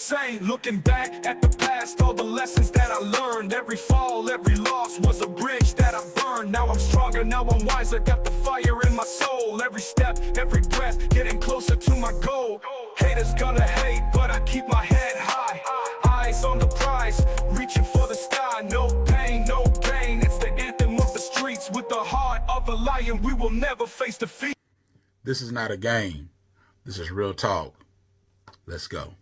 same. Looking back at the past, all the lessons that I learned. Every fall, every loss was a bridge that I burned. Now I'm stronger, now I'm wiser, got the fire in my soul. Every step, every breath, getting closer to my goal. Haters gonna hate, but I keep my head high. Eyes on the prize, reaching for the sky. No pain, no gain. It's the anthem of the streets. With the heart of a lion, we will never face defeat. This is not a game. This is real talk. Let's go.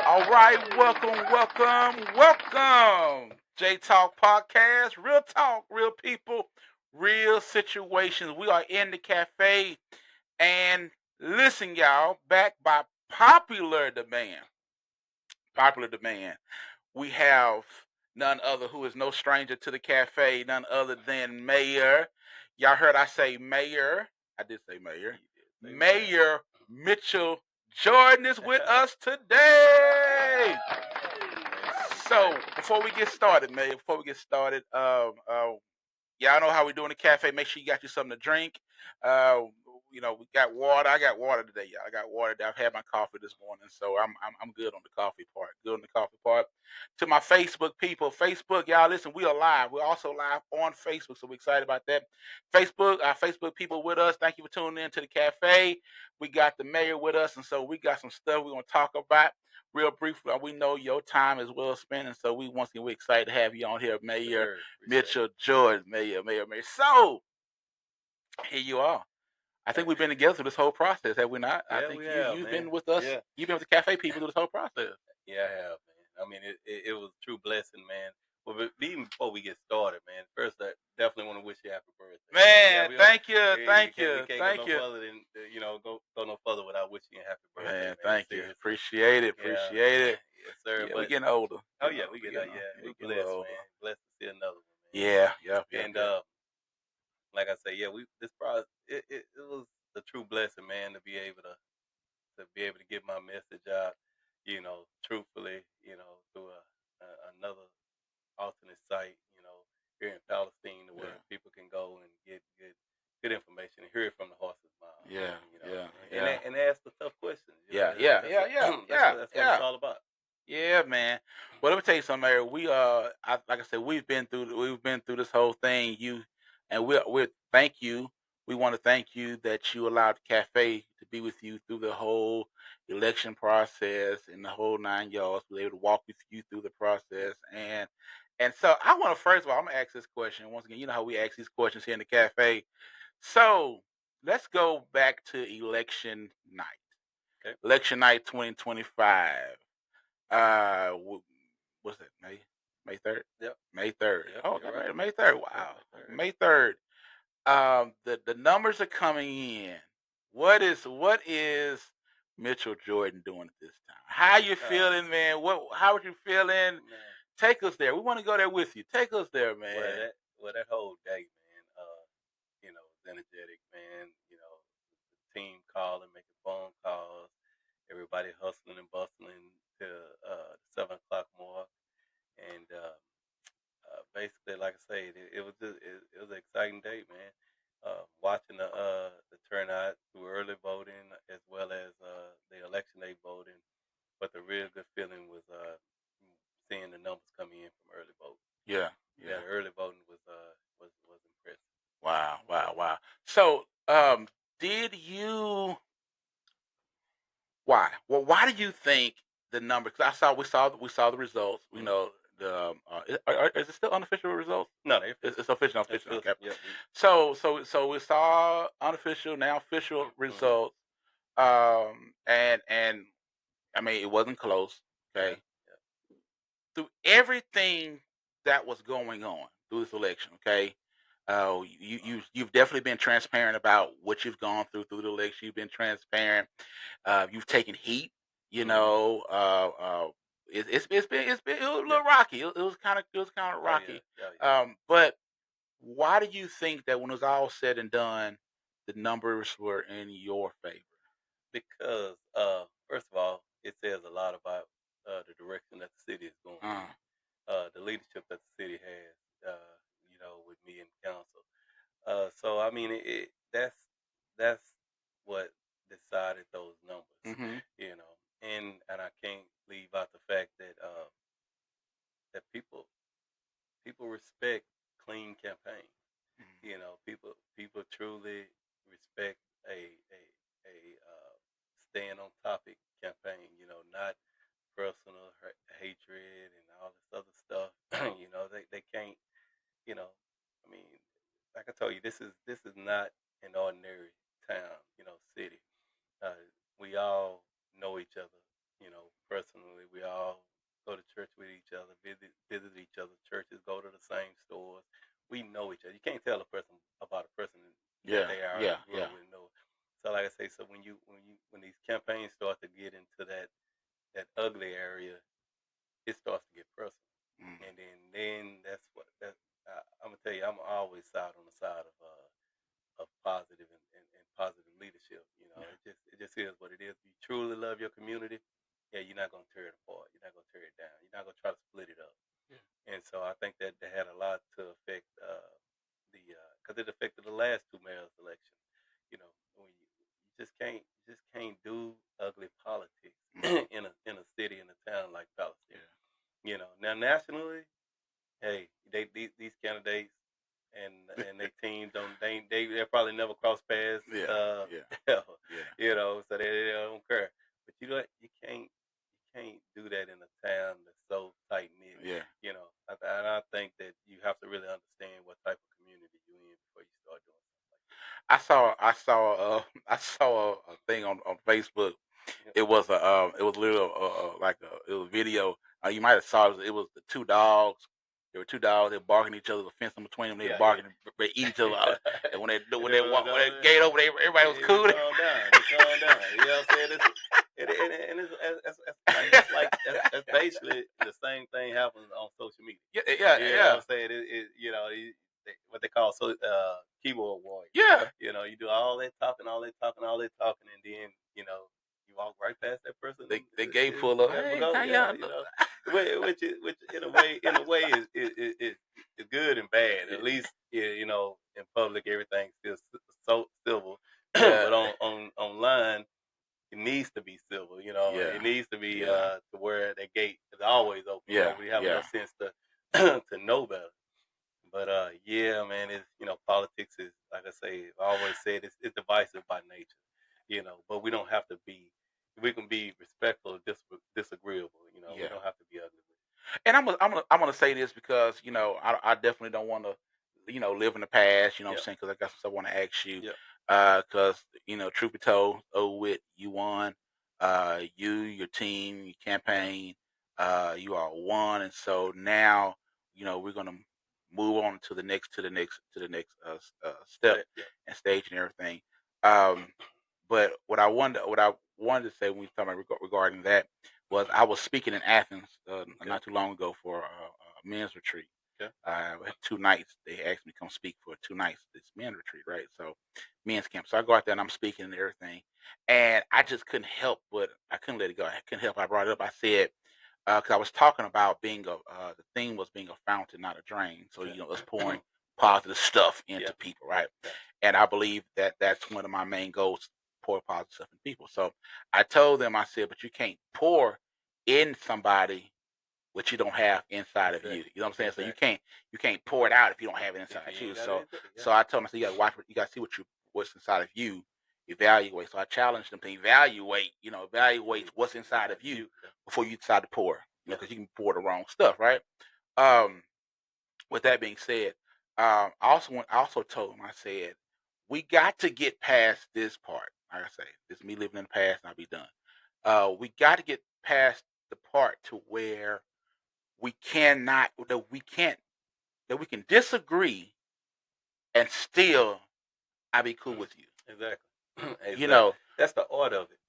All right, welcome. J Talk Podcast, real talk, real people, real situations. We are in the cafe, and listen, y'all, back by popular demand. We have none other who is no stranger to the cafe, none other than Mayor. Y'all heard I say Mayor. I did say Mayor. Mayor Mitchell Jordan is with us today. So before we get started, Mayor, y'all know how we do in the cafe. Make sure you got you something to drink. We got water. I got water today, y'all. I got water. I've had my coffee this morning, so I'm good on the coffee part. Good on the coffee part. To my Facebook people, y'all, listen, we are live. We're also live on Facebook, so we're excited about that. Our Facebook people with us. Thank you for tuning in to the cafe. We got the mayor with us, and so we got some stuff we're gonna talk about real briefly. We know your time is well spent, and so we're excited to have you on here, Mayor Mitchell Jordan, Mayor. So here you are. I think we've been together through this whole process, have we not? Yeah, I think we have, you've man. been with us. Yeah. You've been with the cafe people through this whole process. Yeah, I have, man. I mean, it was a true blessing, man. But even before we get started, man, first I definitely want to wish you happy birthday. Man, thank you. We can't go no further than go no further without wishing you a happy birthday. Man, Man, thank you. Seriously. Appreciate it. Yes, sir. Yeah, But we're getting older. oh yeah, we get we're blessed, man. Blessed to see another one, man. Yeah. And like I say, yeah, this process it was a true blessing, man, to be able to get my message out, truthfully, through another alternate site, here in Palestine, where people can go and get good information and hear it from the horse's mouth. And ask the tough questions. Yeah. That's what it's all about. Yeah, man. Well, let me tell you something, Mary. Like I said, we've been through this whole thing. We thank you. We want to thank you that you allowed the cafe to be with you through the whole election process and the whole 9 yards. We were able to walk with you through the process, and so I want to first of all, I'm gonna ask this question once again. You know how we ask these questions here in the cafe. So let's go back to election night. Okay. Election night 2025. What's it? May 3rd? Yep. May 3rd. Yep, Oh, you're right. May 3rd. Wow. May 3rd. The numbers are coming in. What is Mitchell Jordan doing at this time? How you feeling, man? How are you feeling? Man. Take us there. We want to go there with you. Take us there, man. Well, that whole day, man, was energetic, man. The team calling, making phone calls, everybody hustling and bustling to the 7 o'clock mark, and basically, like I say, it was an exciting day, man. Watching the turnout through early voting as well as the election day voting, but the real good feeling was seeing the numbers coming in from early voting. Yeah. The early voting was impressive. Wow. So, did you? Why? Well, why do you think the number? Because we saw the results. We know the. Is it still unofficial results? No, It's official. Okay. Yep. So we saw unofficial, now official results. And I mean, it wasn't close. Okay. Yeah. Through everything that was going on through this election, okay. You've definitely been transparent about what you've gone through the election. You've been transparent. You've taken heat. You know, it's been it was a little rocky. It was kind of rocky. Yeah. But why do you think that when it was all said and done, the numbers were in your favor? Because first of all, it says a lot about the direction that the city is going. The leadership that the city has, with me committee and council. So I mean, that's what decided those numbers, Mm-hmm. you know. And I can't leave out the fact that that people respect clean campaigns. You know, people truly respect a staying on topic campaign. You know, not personal hatred and all this other stuff. You know, they can't. You know, I mean, like I told you, this is not an ordinary town. You know, city. We all know each other, you know, personally. We all go to church with each other, visit each other. Churches go to the same stores. We know each other. You can't tell a person about a person that Yeah, they already yeah, grew yeah. up with. No. So like I say, so when these campaigns start to get into that ugly area, it starts to get personal. Mm. And then that's what that I'm gonna tell you. I'm always side on the side of positive and positive leadership. You know, Yeah, it just is what it is. If you truly love your community, yeah, you're not gonna tear it apart. You're not gonna tear it down. You're not gonna try to split it up. yeah. And so I think that had a lot to affect the because it affected the last two mayors election. You know, when you just can't do ugly politics Mm. in a city in a town like Palestine. Yeah, You know, now nationally, hey, these candidates and they team don't they probably never cross paths, yeah, yeah, ever, yeah, you know, so they don't care. But you can't do that in a town that's so tight knit. yeah. You know, and I think that you have to really understand what type of community you're in before you start doing something like this. I saw a thing on Facebook. Yep. It was literally like it was video. You might have saw it. It was the two dogs. There were two dogs. They were barking at each other. The fence in between them. They were Yeah, barking. They eat each other out. And when they and when then they when they walk when go they there, gate over, everybody was they cool. calm down. They calm down. You know what I'm saying? And that's basically the same thing happens on social media. Yeah, yeah, You know yeah, what I'm saying? What they call keyboard warrior. yeah. You know, you do all that talking, all that talking, all that talking, and then you walk right past that person. They gate full of, Yeah, hey, go, how yeah, y'all doing? which in a way is good and bad. At least in public everything's still so civil, Yeah, but on online it needs to be civil. You know, yeah, it needs to be yeah, to where the gate is always open. You yeah, know, we have yeah, enough sense to to know better. But yeah, man, it's politics is like I say, I always said it's divisive by nature. You know, but we don't have to be. We can be respectful, disagreeable. You know, we yeah. don't have to be ugly with And I'm gonna say this because I definitely don't want to live in the past. You know it. what I'm Yep, saying? Because I got some stuff I want to ask you. yep, Because truth be told, with you won. Your team, your campaign, you all won, and so now we're gonna move on to the next step step, yep. and stage and everything. Um, but what I wanted to say when we talk about regarding that was I was speaking in Athens Okay, not too long ago for a men's retreat. okay, We had 2 nights. They asked me to come speak for 2 nights this men's retreat, right? So men's camp. So I go out there and I'm speaking and everything, and I just couldn't help but I couldn't let it go. I couldn't help. I brought it up. I said because I was talking about being the theme was being a fountain, not a drain. So okay. us pouring Right. positive stuff Yeah. into people, right? Gotcha. And I believe that that's one of my main goals: pour positive stuff in people. So I told them, I said, but you can't pour in somebody what you don't have inside of you. Exactly. You know what I'm saying? So you Exactly. can't pour it out if you don't have it If inside you you. ain't got it So into it, yeah. so I told them, I said, you gotta watch you gotta see what's inside of you, evaluate. So I challenged them to evaluate what's inside of you Yeah. before you decide to pour. Yeah. Because you can pour the wrong stuff, right? Um, with that being said, I also told him, I said, we got to get past this part. Like I say, this is me living in the past and I'll be done. We got to get past the part to where we cannot that we can disagree and still I be cool with you. Exactly. You Exactly. know, That's the art of it.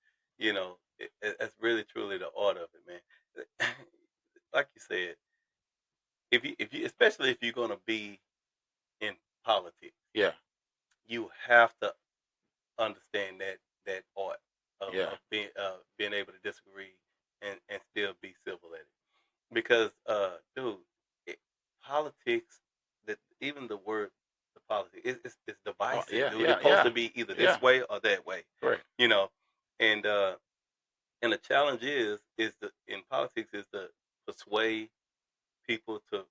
That's really truly the art of it, man. Like you said, if you especially if you're gonna be in politics, yeah, you have to understand that art yeah, of being able to disagree and still be civil at it. Because dude, it, politics even the word the policy it's Oh, divisive, yeah, dude. It's yeah, supposed yeah, to be either yeah. this way or that way, Correct. you know. And the challenge in politics is to persuade people to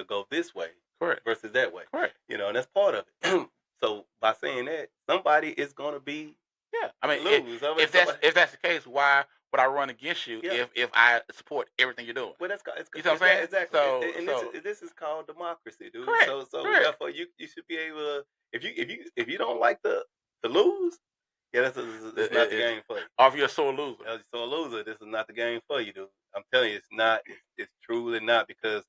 go this way Correct. versus that way, Correct. you know, and that's part of it. So by saying that, somebody is going to be Yeah. I mean, lose. Somebody, if that's the case, why would I run against you yeah. if I support everything you're doing? Well, that's it's, You see what I'm saying? exactly, So and this is called democracy, dude. correct. So Correct. therefore, you should be able to if you don't like the lose, yeah, it's not the game for you. Or if you're a sore loser. So a loser, this is not the game for you, dude. I'm telling you, it's not. It's truly not, because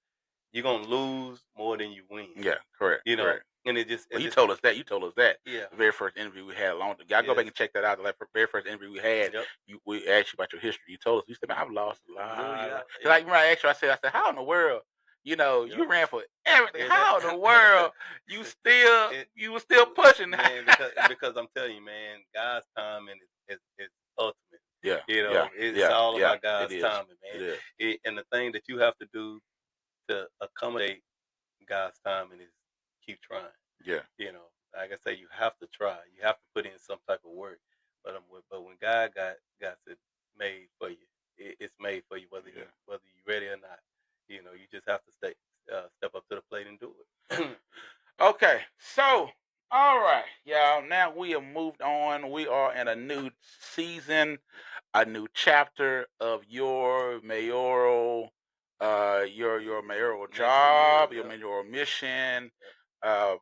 you're gonna lose more than you win. Yeah. Correct. You know, Correct. and it just Well, you just told us that. You told us that. yeah, The very first interview we had long ago. Y'all go back yes, and check that out. The very first interview we had, yep. we asked you about your history. You told us. You said, "Man, I've lost a Dude, lot." yeah, Because I remember I asked you. I said, "How in the world? You know, yep. you ran for everything. Yeah, How in the world it, you were still pushing?" man, because I'm telling you, man, God's timing is ultimate. Yeah. You Yeah. know, it's Yeah. all Yeah. about It God's is. timing, It man. is. And the thing that you have to do to accommodate God's timing is keep trying. Yeah. You know, like I say, you have to try. You have to put in some type of work. But when God got it made for you, it's made for you, whether Yeah. whether you're ready or not. You know, you just have to step up to the plate and do it. Okay, so all right, y'all. Now we have moved on. We are in a new season, a new chapter of your mayoral, your mayoral Next job, year, your yep. mayoral mission. Okay,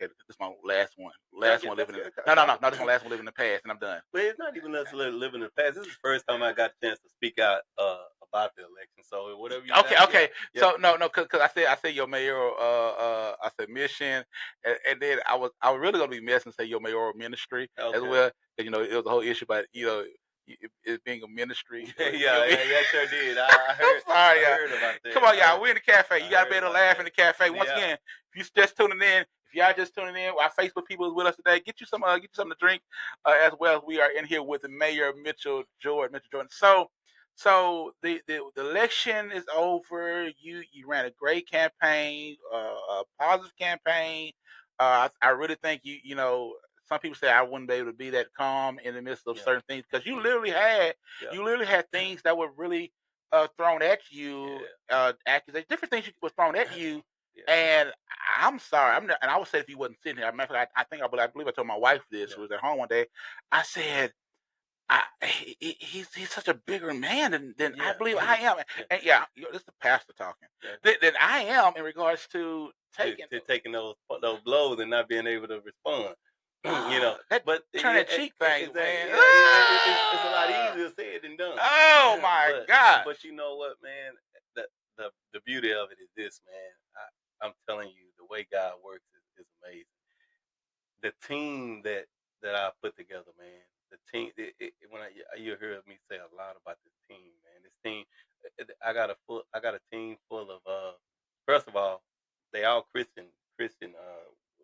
this is my last one. That's Last one that's living in good. no, this is my last one living in the past, and I'm done. But it's not even necessarily living in the past. This is the first time I got a chance to speak out about the election. So whatever you Okay, got, yeah, okay. yeah, So no, cause I said your mayoral, I said mission, and then I was really gonna be messing and say your mayoral ministry as okay. well, 'cause, you know, it was a whole issue about, you know, it being a ministry. Yeah, You know what I mean? yeah, sure did. I'm sorry, I y'all. heard about that. Come on, y'all. We're in the cafe. You I gotta heard be able to about laugh in that. the cafe. Once Yeah, again, if you just tuning in, if y'all just tuning in, our Facebook people is with us today. Get you something to drink, as well as we are in here with the Mayor Mitchell Jordan. So the election is over. You ran a great campaign, a positive campaign. I really think you know, some people say I wouldn't be able to be that calm in the midst of yeah, certain things because yeah, you literally had things that were really thrown at you, accusations, different things was thrown at you. yeah, And I'm sorry, I'm not, and I would say if you wasn't sitting here, matter of fact, I believe I told my wife this, yeah, who was at home one day. I said, he's such a bigger man than I yeah, believe I am. yeah, And yeah, this is the pastor talking. yeah. Than I am in regards to taking To taking those blows and not being able to respond. You know, that but turn yeah, that cheek thing, exactly. man. Yeah, it's a lot easier said than done. Oh my but gosh. but you know what, man? The the beauty of it is this, man. I'm telling you, the way God works is amazing. The team that I put together, man. The team. When you hear me say a lot about this team, man. This team. I got a team full of First of all, they all Christian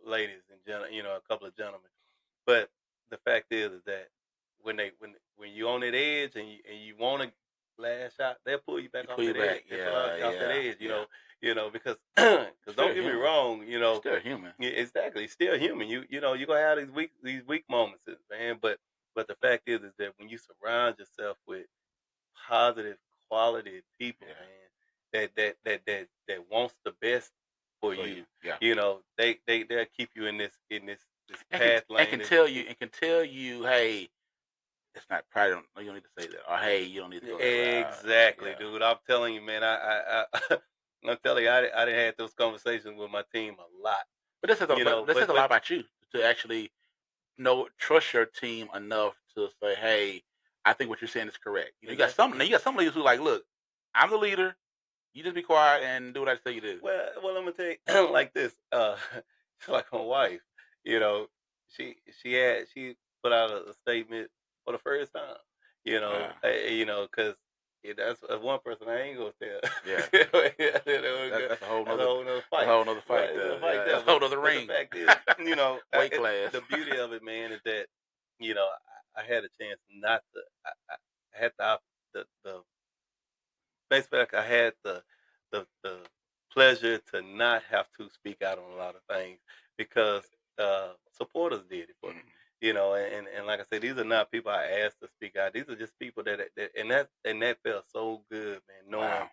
ladies and you know, a couple of gentlemen. But the fact is that when you're on that edge and you want to lash out, they'll pull you You back pull off you that edge. back. They pull out Yeah, off that yeah, edge, yeah. you know, because Still don't get me human. wrong, you know, Still human. yeah, exactly, still human. You know, you're gonna have these weak moments, man. But the fact is that when you surround yourself with positive quality people, Yeah. man, that wants the best for For you, you. Yeah. you know, they'll keep you in this And path lane. can tell you, hey, it's not probably you don't need to say that. Or hey, you don't need to go that route. Exactly, Yeah. dude. I'm telling you, man. I'm telling you, I done had those conversations with my team a lot. But this is You know, a lot about you to actually trust your team enough to say, hey, I think what you're saying is correct. You know, you got some leaders who like, look, I'm the leader. You just be quiet and do what I say you do. well, I'm gonna tell you like this. Like my wife, you know, she put out a statement for the first time. You know, because that's one person I ain't gonna tell. Yeah. That's a whole That's a nother whole nother fight. fight Right, there. a fight Yeah, there. that's a whole nother But the ring. fact is, you know, Weight class. the beauty of it, man, is that you know I had a chance not to. I had the basically like I had the pleasure to not have to speak out on a lot of things because supporters did it for me. Mhm. You know, and like I said, these are not people I asked to speak out. These are just people that and that felt so good, man, knowing Wow.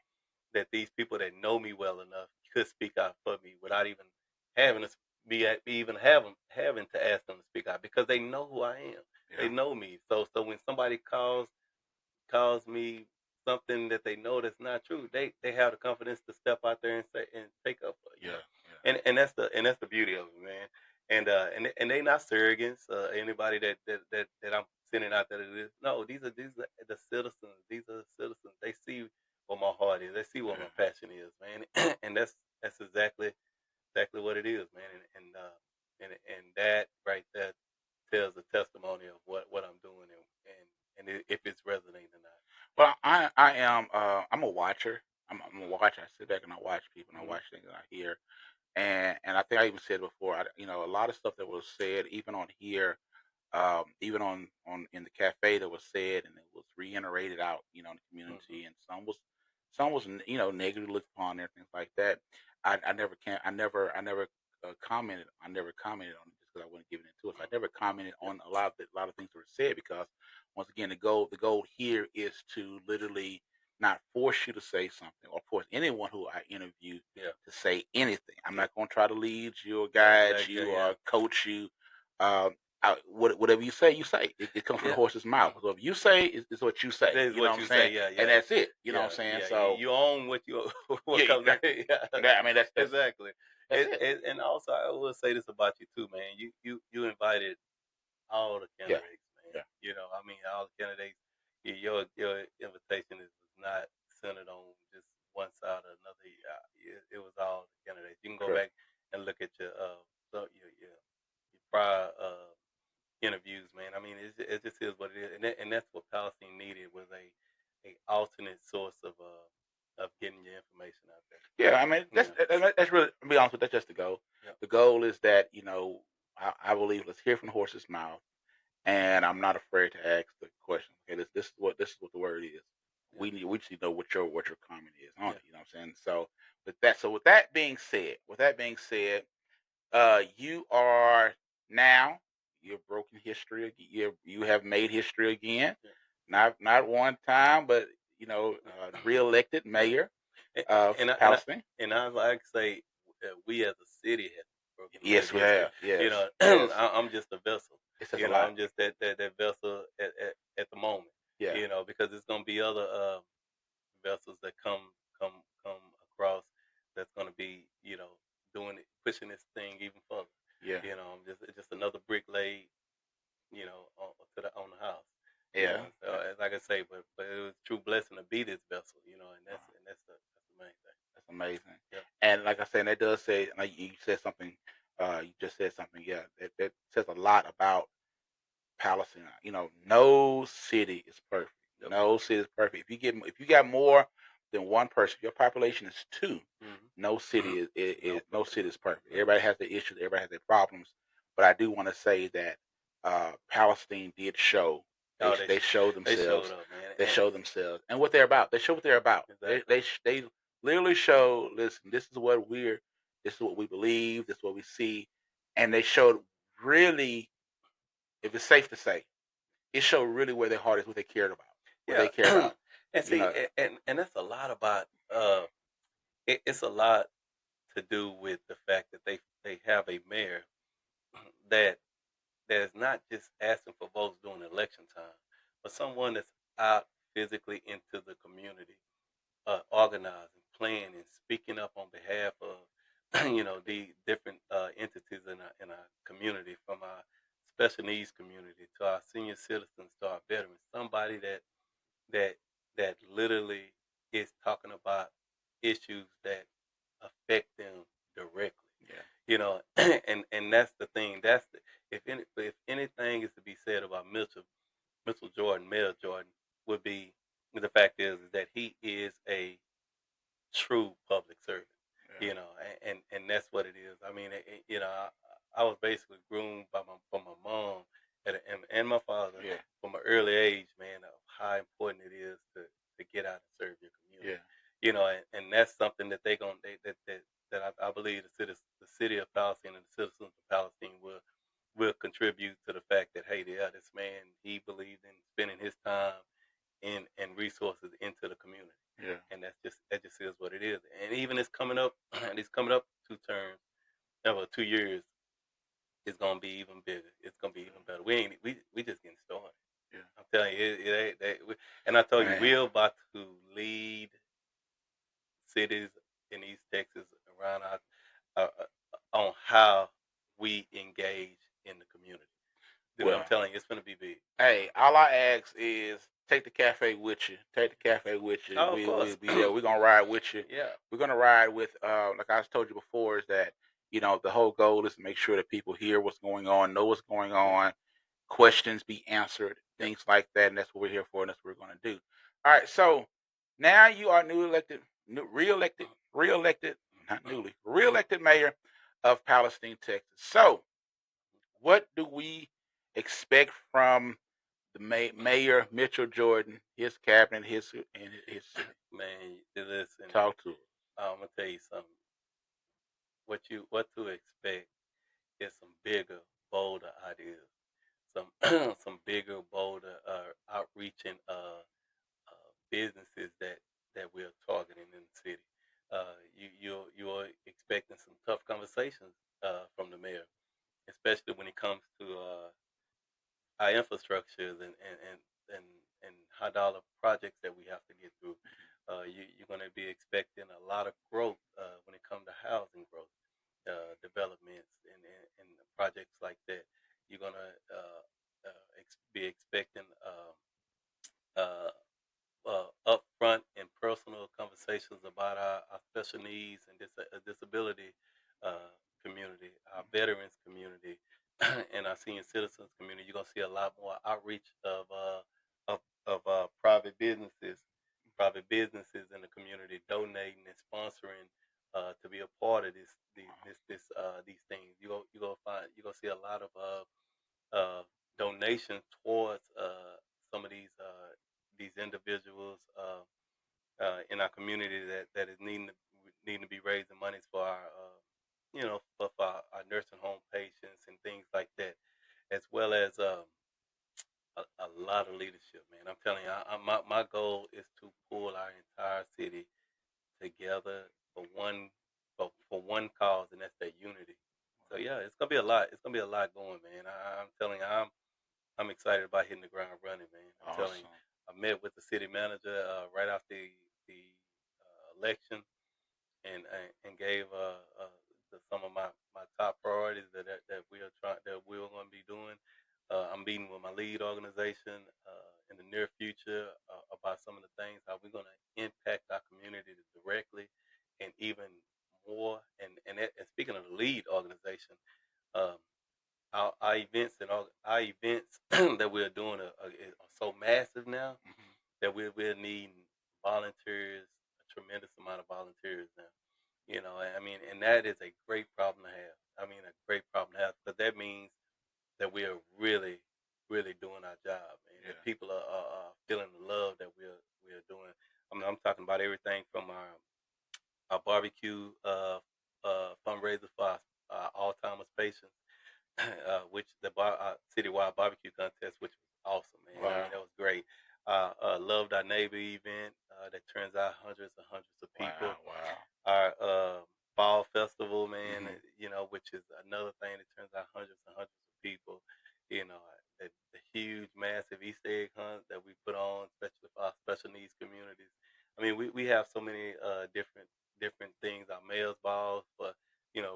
that these people that know me well enough could speak out for me without even having to even having to ask them to speak out because they know who I am. They Yeah. know me. So when somebody calls me something that they know that's not true, they have the confidence to step out there and say and take up for it, Yeah. Yeah. and that's the beauty of it, man. And they not surrogates, anybody that I'm sending out there. No, these are the citizens. These are the citizens. They see what my heart is. They see what Yeah. my passion is, man. And that's exactly what it is, man. And that right there tells a testimony of what I'm doing and if it's resonating or not. Well, I am I'm a watcher. I'm a watcher. I sit back and I watch people and I Hmm. watch things and I hear. And I think I even said before, a lot of stuff that was said, even on here, even on in the cafe that was said, and it was reiterated out, in the Hmm. community, and some was negatively looked upon and things like that. I never can I never commented on it just because I wasn't giving it to us. I never commented Yeah, on a lot of things that were said because once again the goal here is to literally not force you to say something or force anyone who I interview yeah, to say anything. I'm yeah, not going to try to lead you or yeah, guide exactly, you yeah, or coach you. Um, whatever you say, you say. It comes from the yeah. horse's mouth. So if you say, is what you say. That is You know what what I'm you saying? say. Yeah, And yeah, that's it. You know what yeah, I'm saying? yeah. You, So you own what you yeah, what comes out. Yeah, I mean exactly. that's it. And also, I will say this about you too, man. You invited all the Yeah, candidates, man. yeah, You know, I mean, all the candidates. Your invitation is not centered on just one side or another. It was all the candidates. You can go correct. back and look at your prior interviews, man. I mean, it just is what it is, and that's what Palestine needed was a alternate source of getting your information out there. Yeah, I mean You know. that's really, to be honest with you, that's just the goal. Yep. The goal is that I believe let's hear from the horse's mouth, and I'm not afraid to ask the question. Okay, this is what the word is. Yeah. We just need to know what your comment is on Yeah. it. You know what I'm saying? So with that being said, you are now you've broken history. You have made history again. Yeah. Not one time, but reelected Yeah. mayor And of and I, and I Palestine. and I like to say we as a city have made Yes, we history. have. Yes, You know, yes. I'm just a vessel. It says a You know, lot. I'm just that vessel at the moment. Yeah, You know, because it's gonna be other vessels that come across that's gonna be doing it, pushing this thing even further. yeah, You know, it's just another brick laid on the house. You yeah. know, so like I say, but it was a true blessing to be this vessel. You know, and Uh, that's the main thing. That's amazing. Yep. And like I said, that does say, like you said something. You just said something. Yeah, that says a lot about Palestine. No city is perfect. Yep. No city is perfect. If you got more than one person, if your population is two. No city No, no city is perfect. no. Everybody has their issues. Everybody has their problems. But I do want to say that Palestine did show. They Oh, they showed they showed themselves. up, man. They showed themselves and what they're about. They show what they're about. Exactly. They literally show. Listen, this is what we're. This is what we believe. This is what we see, and they showed really, if it's safe to say, it showed really where their heart is, what they cared about, what Yeah. they care about. And You see, know, and that's a lot about it's a lot to do with the fact that they have a mayor that is not just asking for votes during election time, but someone that's out physically into the community, organizing, planning, speaking up on behalf of the different entities in our community, from our special needs community to our senior citizens to our veterans. Somebody that that literally is talking about issues that affect them directly. yeah, You know, and that's the thing. If anything is to be said about Mitchell Jordan, Mayor Jordan, would be the fact is that he is a true public servant. yeah, And that's what it is. I mean, I was basically groomed by my mom and my father yeah, from an early age, man, of how important it is to get out and serve your community. yeah, that's something that I believe the city of Palestine and the citizens of Palestine will contribute to the fact that, hey, yeah, this man, he believed in spending his time and resources into the community, Yeah. and that just is what it is. And even it's coming up, and it's coming up 2 terms, 2 years. It's gonna be even bigger. It's gonna be even better. We just getting started. Yeah. I'm telling you, and I told you, Man. we're about to lead cities in East Texas around our on how we engage in the community. Dude, I'm Well, telling you, it's gonna be big. hey, all I ask is take the cafe with you. Take the cafe with you. Oh, of We'll course. be there. We're gonna ride with you. Yeah. We're gonna ride with like I told you before, is that the whole goal is to make sure that people hear what's going on, know what's going on, questions be answered, things like that, and that's what we're here for, and that's what we're gonna do. All right, so now you are re-elected, not newly, re-elected mayor of Palestine, Texas. So what do we expect from the mayor Mitchell Jordan, his cabinet, his city? Man, listen, Talk to us. I'm gonna tell you something. What to expect is some bigger, bolder ideas, some some bigger, bolder, outreaching businesses that we're targeting in the city. You're expecting some tough conversations from the mayor, especially when it comes to our infrastructures and, and high dollar projects that we have to get through. You're going to be expecting a lot of growth when it comes to housing growth, developments, and projects like that. You're going to be expecting uh, upfront and personal conversations about our special needs and disability community, our veterans community, and our senior citizens community. You're gonna see a lot more outreach of private businesses in the community donating and sponsoring to be a part of these things. You're gonna see a lot of donations towards some of these individuals in our community that is needing to be raising monies for our for our nursing home patients and things like that, as well as a lot of leadership. Man, I'm telling you, my goal is to pull our entire city together for one cause, and that's that unity. So yeah, it's gonna be a lot. It's gonna be a lot going, man. I'm telling you, I'm excited about hitting the ground running, man. I'm telling you, Awesome. I met with the city manager right after the election, and gave some of my top priorities that we are going to be doing. I'm meeting with my lead organization in the near future about some of the things how we're going to impact our community directly and even more. And speaking of the lead organization, um, our events and our events that we're doing are so massive now Hmm. that we're needing volunteers, a tremendous amount of volunteers now. I mean, and that is a great problem to have. I mean, a great problem to have because that means that we are really, really doing our job, and Yeah. that people are feeling the love that we're doing. I mean, I'm talking about everything from our barbecue fundraiser for our Alzheimer's patients, which citywide barbecue contest, which was awesome, man. I Wow. mean, that was great. Loved our neighbor event that turns out hundreds and hundreds of people. Wow. Wow. Our fall festival, man, Hmm. which is another thing that turns out hundreds and hundreds of people. The huge, massive Easter egg hunt that we put on, especially for our special needs communities. I mean, we have so many different things. Our mayor's balls for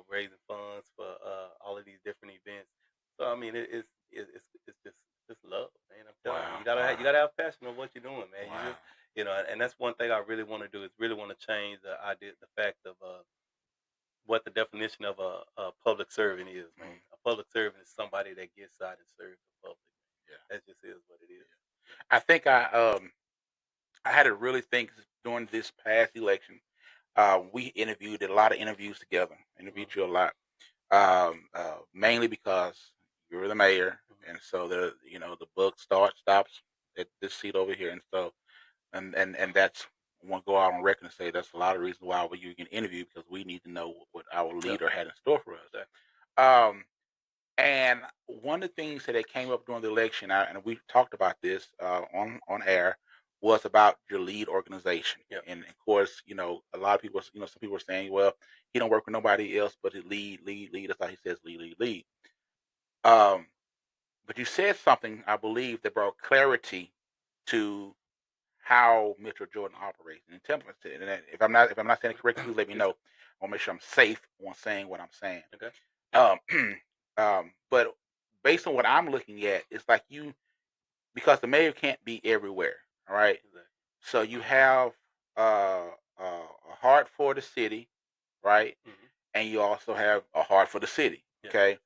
raising funds for all of these different events. So I mean, it's just love, man. I'm telling you, Wow. you Wow. gotta have passion of what you're doing, man. You Wow. just and that's one thing I really want to do is really want to change the fact of what the definition of a public servant is, man. Mhm. A public servant is somebody that gets out and serves the public. Yeah. That just is what it is. I think I had to really think during this past election. We did a lot of interviews together. Mhm, Interviewed you a lot, mainly because you're the mayor, mhm, and so the book stops at this seat over here, and so and that's want to go out on record and say that's a lot of reasons why you can interview because we need to know what our leader had in store for us. Exactly. Um, and one of the things that came up during the election, and we talked about this on air, was about your lead organization. Yep. And of course, a lot of people, some people are saying, well, he don't work with nobody else, but he lead. That's how he says lead. Um, but you said something, I believe, that brought clarity to how Mitchell Jordan operates. And tell me, and if I'm not saying it correctly, please let me know. I want to make sure I'm safe on saying what I'm saying. Okay. Um, but based on what I'm looking at, it's like because the mayor can't be everywhere. All right. Exactly. So you have a heart for the city, right? Mhm. And you also have a heart for the city. Yeah. Okay.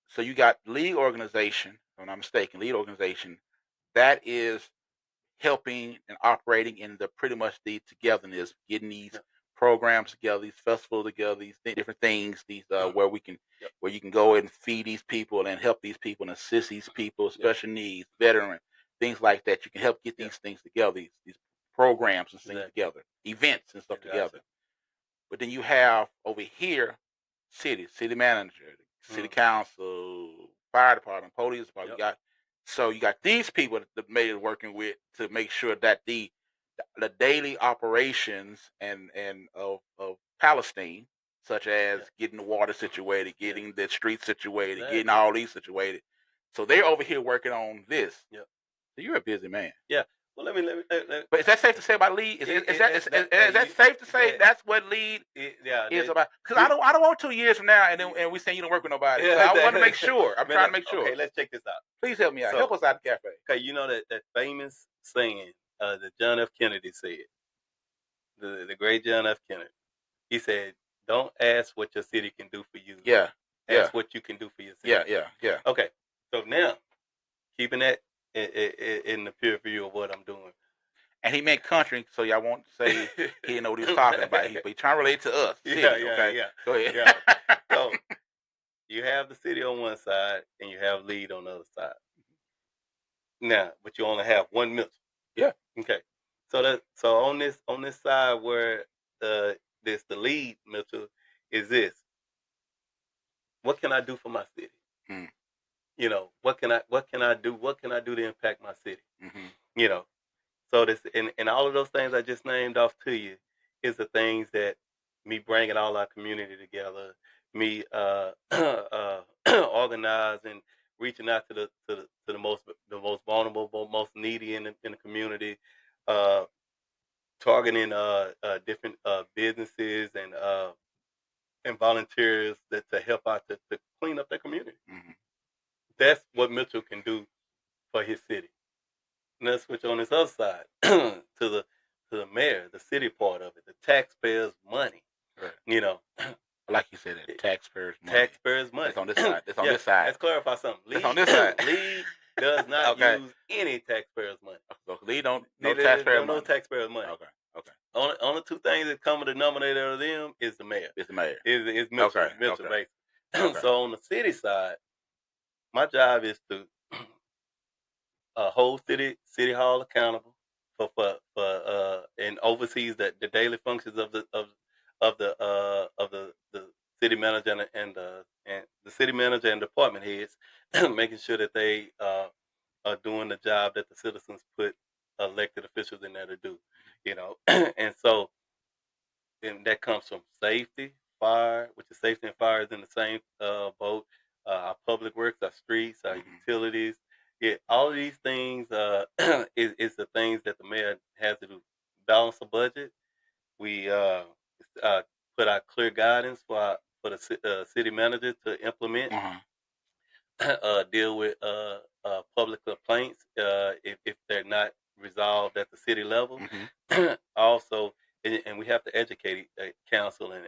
So you got league organization, if I'm not mistaken, lead organization that is helping and operating in the pretty much the togetherness, getting these Yep. programs together, these festivals together, these different things, these where Yep. where you can go and feed these people and help these people and assist these people, special needs, veteran, things like that. You can help get Yep. these things together, these programs and things Exactly. together, events and stuff Gotcha. together. But then you have over here, city manager, city council, fire department, police department. Yep. You got these people that the mayor is working with to make sure that the daily operations and of Palestine, such as Yeah. getting the water situated, Yeah. getting the street situated, getting Exactly. all these situated. So they're over here working on this. Yep. So you're a busy man. Yeah. Well, let But is that safe to say about lead? Is that safe to say that's what lead yeah. is about? Because I don't want 2 years from now and we saying you don't work with nobody. So I want to make sure. I'm Man, trying to make sure. okay, let's check this out. Please help me out. So, Help us out at the cafe. okay, you know that famous saying that John F. Kennedy said, the great John F. Kennedy. He said, "Don't ask what your city can do for you. Yeah. Yeah. Ask what you can do for your city." Yeah. Okay. So now, keeping that in the pure view of what I'm doing. And he meant country, so y'all won't say he didn't know what he was talking about. But he trying to relate to us, city. Okay. Go ahead. Yeah. So you have the city on one side and you have lead on the other side. Now, but you only have one Mitchell. Yeah. Okay. So on this side where the lead Mitchell is this. What can I do for my city? Mm. What can I do? What can I do to impact my city? Mm-hmm. You know. So this and all of those things I just named off to you is the things that me bringing all our community together, me organizing, reaching out to the most vulnerable, most needy in the community, uh, targeting different businesses and volunteers to help out to clean up their community. Mm-hmm. That's what Mitchell can do for his city. And let's switch on this other side to the mayor, the city part of it, the taxpayers' money. Right. Like you said, that taxpayers' money. Taxpayers' money. That's on this side. That's on this side. Let's clarify something. That's on this side. Lead does not use any taxpayers' money. So lead don't no taxpayer money. No taxpayers' money. Okay. Only two things that come with the denominator of them is the mayor. It's the mayor. Is Mitchell. Okay. Mitchell, Okay. basically. So on the city side, my job is to hold city hall accountable for and oversees the daily functions of the city manager and the city manager and department heads, making sure that they are doing the job that the citizens put elected officials in there to do. And so and that comes from safety, fire, which is safety and fire is in the same boat. Our public works, our streets, our utilities. Yeah, all of these things is the things that the mayor has to do. Balance the budget. We uh, put out clear guidance for the city manager to implement. Deal with public complaints if they're not resolved at the city level. Also, and we have to educate council and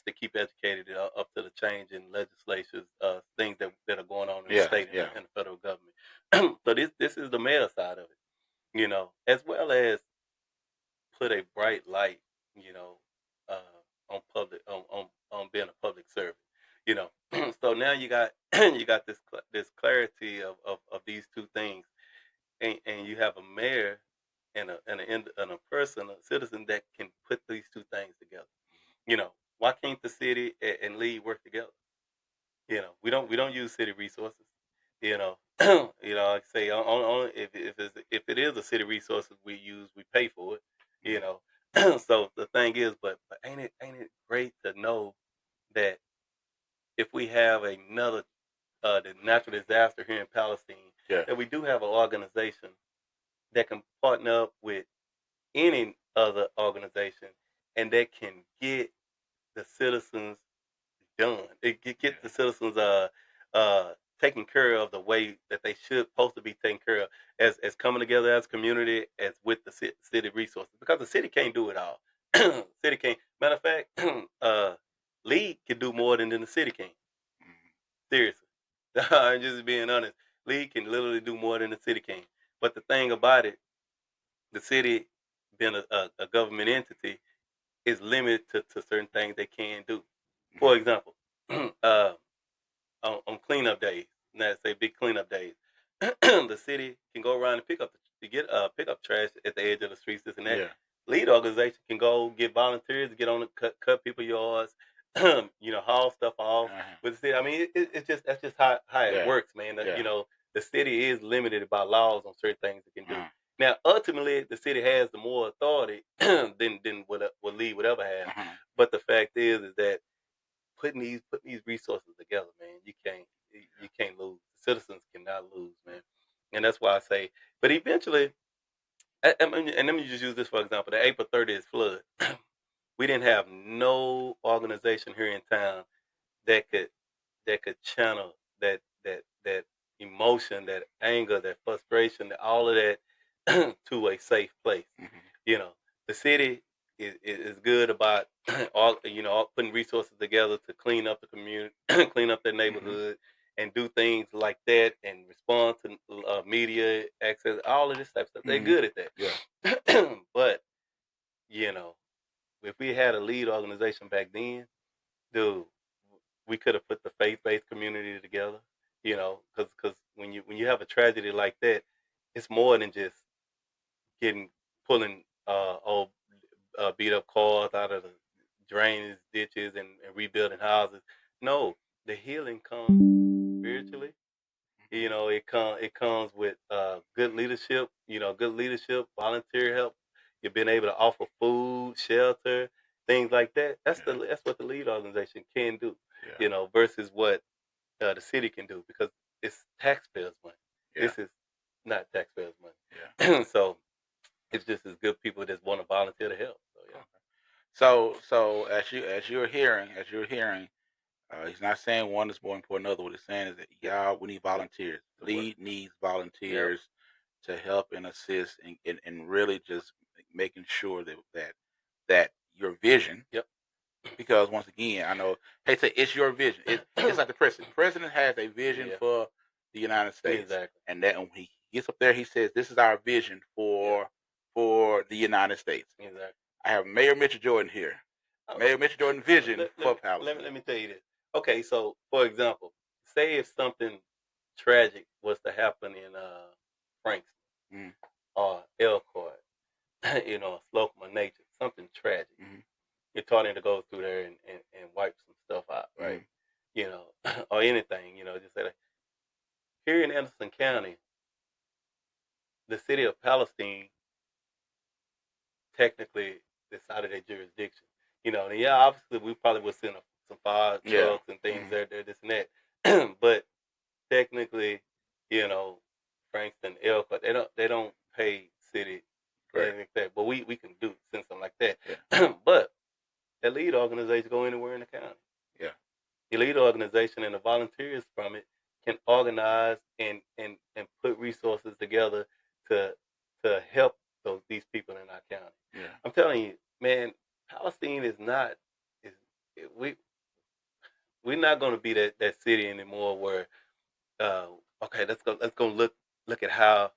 to keep educated up to the change in legislation, things that are going on in the state and the federal government. So this is the mayor side of it, as well as put a bright light, on public on being a public servant. You know, so now you got you got this clarity of these two things, and you have a mayor and a person, a citizen that can put these two things together. Why can't the city and league work together? We don't use city resources. You know, like I say, if it is a city resources we pay for it. You know, so the thing is, but ain't it great to know that if we have another the natural disaster here in Palestine, Yeah. that we do have an organization that can partner up with any other organization and that can get the citizens done. It get the citizens uh taken care of the way that they should supposed to be taken care of as coming together as a community as with the city resources because the city can't do it all. City can't. Matter of fact, league can do more than the city can. Mhm. Seriously, I'm just being honest. League can literally do more than the city can. But the thing about it, the city being a government entity is limited to certain things they can do. For Mhm. example, uh, on cleanup days. Let's say big cleanup days. The city can go around and pick up trash at the edge of the streets. This and that. Yeah. Lead organization can go get volunteers to get on the cut people yards. Haul stuff off Uh-huh. with the city. I mean, it's just that's just how it Yeah. works, man. Yeah. The city is limited by laws on certain things it can do. Uh-huh. Now, ultimately, the city has the more authority than what lead would ever have. Uh-huh. But the fact is that putting these resources together, man, you can't lose. Citizens cannot lose, man, and that's why I say. But eventually, and let me just use this for example. The April 30th flood. We didn't have no organization here in town that could channel that emotion, that anger, that frustration, all of that to a safe place. Mhm. You know, the city is good about all putting resources together to clean up the community, clean up their Mhm. neighborhood, and do things like that, and respond to media access, all of this type of stuff. They're Mhm. good at Yeah. that. But you know, if we had a lead organization back then, dude, we could have put the faith-based community together. Because when you have a tragedy like that, it's more than just getting pulling old beat up cars out of the drainage ditches and rebuilding houses. No, the healing comes spiritually. It comes with good leadership. Good leadership, volunteer help. You've been able to offer food, shelter, things like that. Yeah. That's what the lead organization can do. Yeah. Versus what the city can do because it's taxpayers' money. Yeah. This is not taxpayers' Yeah. money. So it's just as good people that want to volunteer to help. So yeah. Okay. So as you're hearing, he's not saying one is more important than the other. What he's saying is that Yep. y'all, we need Yep. volunteers. To work. Lead needs Yep. volunteers to help and assist and really just making sure that your vision. Yep. Because once again, I know, hey, say it's your vision. It's like the president. The president has a vision Yeah. for the United States, Exactly. and that when he gets up there, he says, "This is our vision Yeah. for the United States." Exactly. I have Mayor Mitchell Jordan here. Oh, Mayor Mitchell Jordan vision let, let, for me, let, me, Palestine. let me tell you this. Okay, so for example, say if something tragic was to happen in Frankston Mm-hmm. or Elkhart, a Slocum nature, something tragic. Mm-hmm. You're taught to go through there and wipe some stuff out, right? Mm-hmm. Or anything, just say like here in Anderson County, the city of Palestine technically it's out of their jurisdiction. And yeah, obviously we probably would send some fire Yeah. trucks and things Mm-hmm. there, this and that. But technically, you know, Frankston, Elkhart, they don't pay city Correct. anything like that. But we can do send something like that. Yeah. But that lead organization go anywhere in the county. Yeah. The lead organization and the volunteers from it can organize and put resources together to help these people in our county. Yeah. I'm telling you, man, Palestine is not is we we're not going to be that city anymore where uh, okay, let's go look at how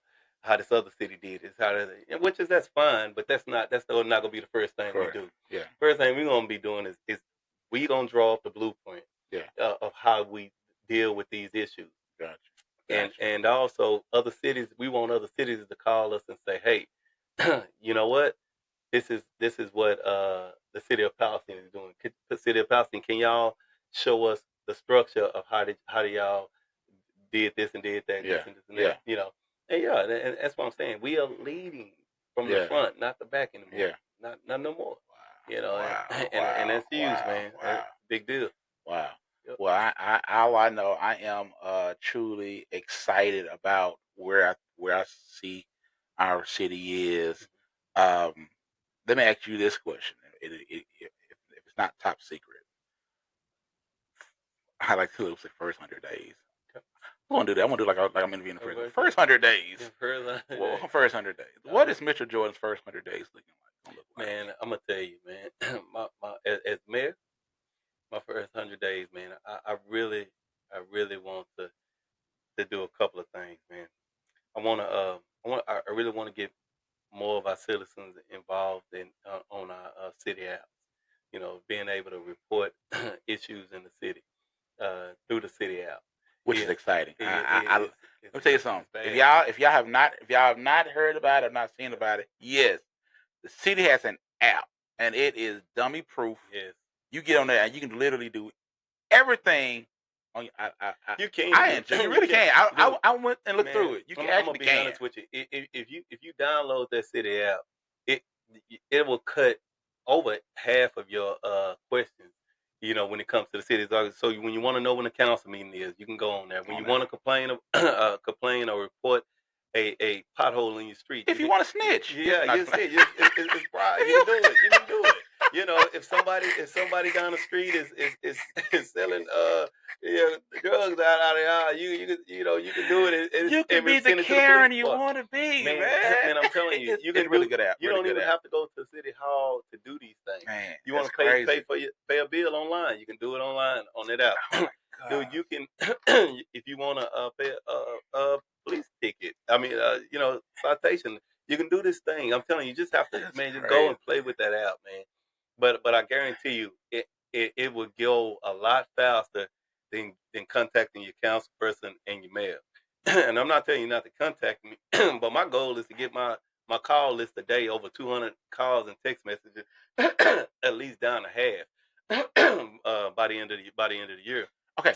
this other city did it. Which is that's fine, but that's not going to be the first thing we Correct. do. Yeah. First thing we're going to be doing is we going to draw up the blueprint Yeah. of how we deal with these issues. Gotcha. and Gotcha. and also other cities. We want other cities to call us and say, "Hey, You know what? This is what the city of Palestine is doing. The city of Palestine, can y'all show us the structure of how did y'all did this and did that and this Yeah. and this and that? Yeah. And yeah, and that's what I'm saying. We are leading from the Yeah. front, not the back anymore. Yeah. Not no more. Wow. And Wow. that's huge, Wow. man. Wow. Big deal. Wow. Yep. Well, all I know, I am truly excited about where I see our city is. Um, Let me ask you this question: if it's not top secret, I like to say first 100 days. I'm gonna do that. I'm gonna do like I'm interviewing in prison. First 100 days. Well, first 100 days. What is Mitchell Jordan's first 100 days looking like? Gonna look like? Man, I'm gonna tell you, man. My as mayor, my first 100 days, man. I really want to do a couple of things, man. I really want to get more of our citizens involved in on our city apps. Being able to report issues in the city through the city app. Which is It, exciting. it's, Let me tell you it's something. bad. If y'all have not heard about it or not seen about it, yes, the city has an app and it is dummy proof. Yes. You get on there and you can literally do everything. On You can. I enjoy. You really can. I went and looked Man, through it. You I'm actually gonna be can. honest with you. If you download that city app, it it will cut over half of your questions. When it comes to the city. So when you want to know when the council meeting is, you can go on there. When you want to complain or report a pothole in your street, If you want to snitch, yeah, you see, it's pride. You can do it. You can do it. If somebody down the street is selling drugs out of y'all, you can do it you can be the send it to the Karen police you department. want to be, Man, man. man, I'm telling you, It's really good app. You Really don't good even app. have to go to City Hall to do these things. Man, You want that's to crazy. pay a bill online? You can do it online on that app. Oh my Dude, God. you can if you want to pay a police ticket. I mean, citation. You can do this thing. I'm telling you, you just have to, That's man, just go crazy. and play with that app, man. But I guarantee you, it will go a lot faster than contacting your council person and your mayor. And I'm not telling you not to contact me, but my goal is to get my call list a day over 200 calls and text messages, at least down to half by the end of the year. Okay,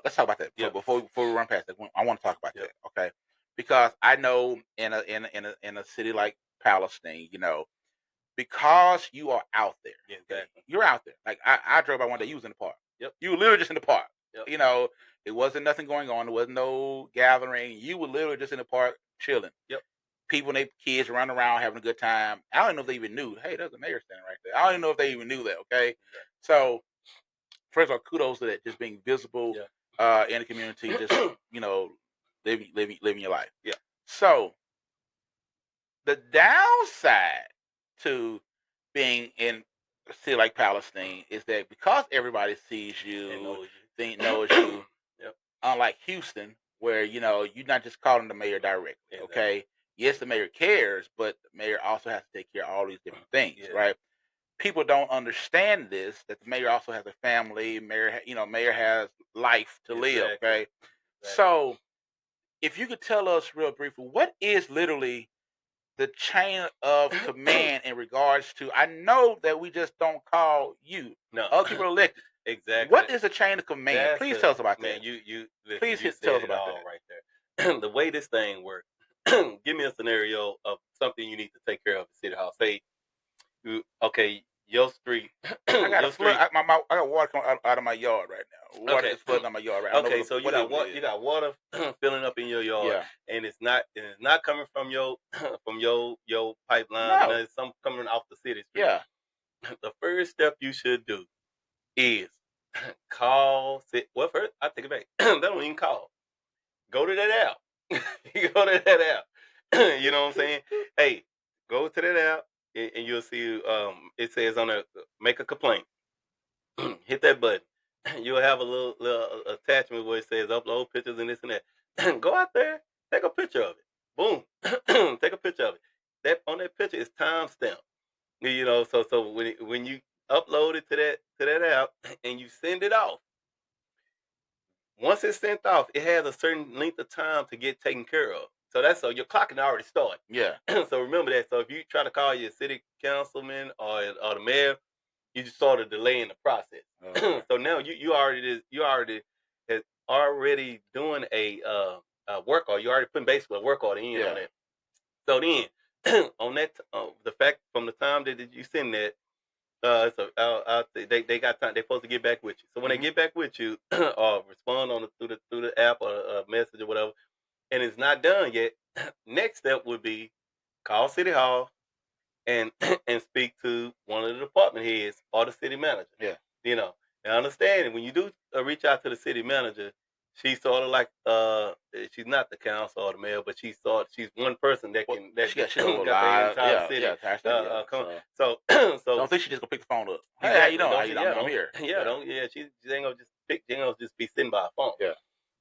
let's talk about that. Yeah. Before we run past that, I want to talk about Yeah. that. Okay, because I know in a city like Palestine, because you are out there. Yeah, Okay, exactly. you're out there. Like I drove by one day. You was in the park. Yep. You were literally just in the park. Yep. It wasn't nothing going on. There wasn't no gathering. You were literally just in the park chilling. Yep. People and their kids running around having a good time. I don't even know if they even knew. Hey, there's a mayor standing right there. I don't even know if they even knew that. Okay, so first of all, kudos to that, just being visible in the community, just living your life. Yeah. So the downside to being in a city like Palestine is that because everybody sees you, knows you, Yep. unlike Houston, where you're not just calling the mayor directly. Exactly. Okay, yes, the mayor cares, but the mayor also has to take care of all these different things, right? People don't understand this, that the mayor also has a family. Mayor has life to live. Okay, so if you could tell us real briefly, what is literally the chain of command in regards to? I know that we just don't call you. No. Other people are elected. Exactly. What is the chain of command? Please tell us about man, that. you Please tell us about that. right there. The way this thing works. Give me a scenario of something you need to take care of at City Hall. Say, okay, your street. I got your flood. I got water coming out of my yard right now. Water is flooding out my yard right now. Okay, so you got water filling up in your yard, and it's not coming from your your pipeline. No. It's some coming off the city street. Yeah. The first step you should do is call. Well, first I take it back. They don't even call. Go to that app. You go to that app. You know what I'm saying? Hey, go to that app, and you'll see. It says on there, make a complaint. Hit that button. You'll have a little attachment where it says upload pictures and this and that. Go out there, take a picture of it. Boom, take a picture of it. That on that picture is timestamp. So when you upload it to that app and you send it off, once it's sent off, it has a certain length of time to get taken care of. so your clock can already start. Yeah. So remember that. So if you try to call your city councilman or the mayor, you just sort of delaying the process. Okay. So now you already doing a work order. You already putting basically a work order in on that. So then on that the fact from the time that you send that. They got time. They're supposed to get back with you. So when they get back with you, or respond on through the app or a message or whatever, and it's not done yet, next step would be call City Hall and and speak to one of the department heads or the city manager. Yeah. You know, and understand when you do reach out to the city manager, she's sort of like she's not the council or the mayor, but she's one person that can she got got a the lot. entire city. So don't think she just gonna pick the phone up. Hey, exactly, how you doing? I'm here. here. She ain't gonna just be sitting by a phone. Yeah.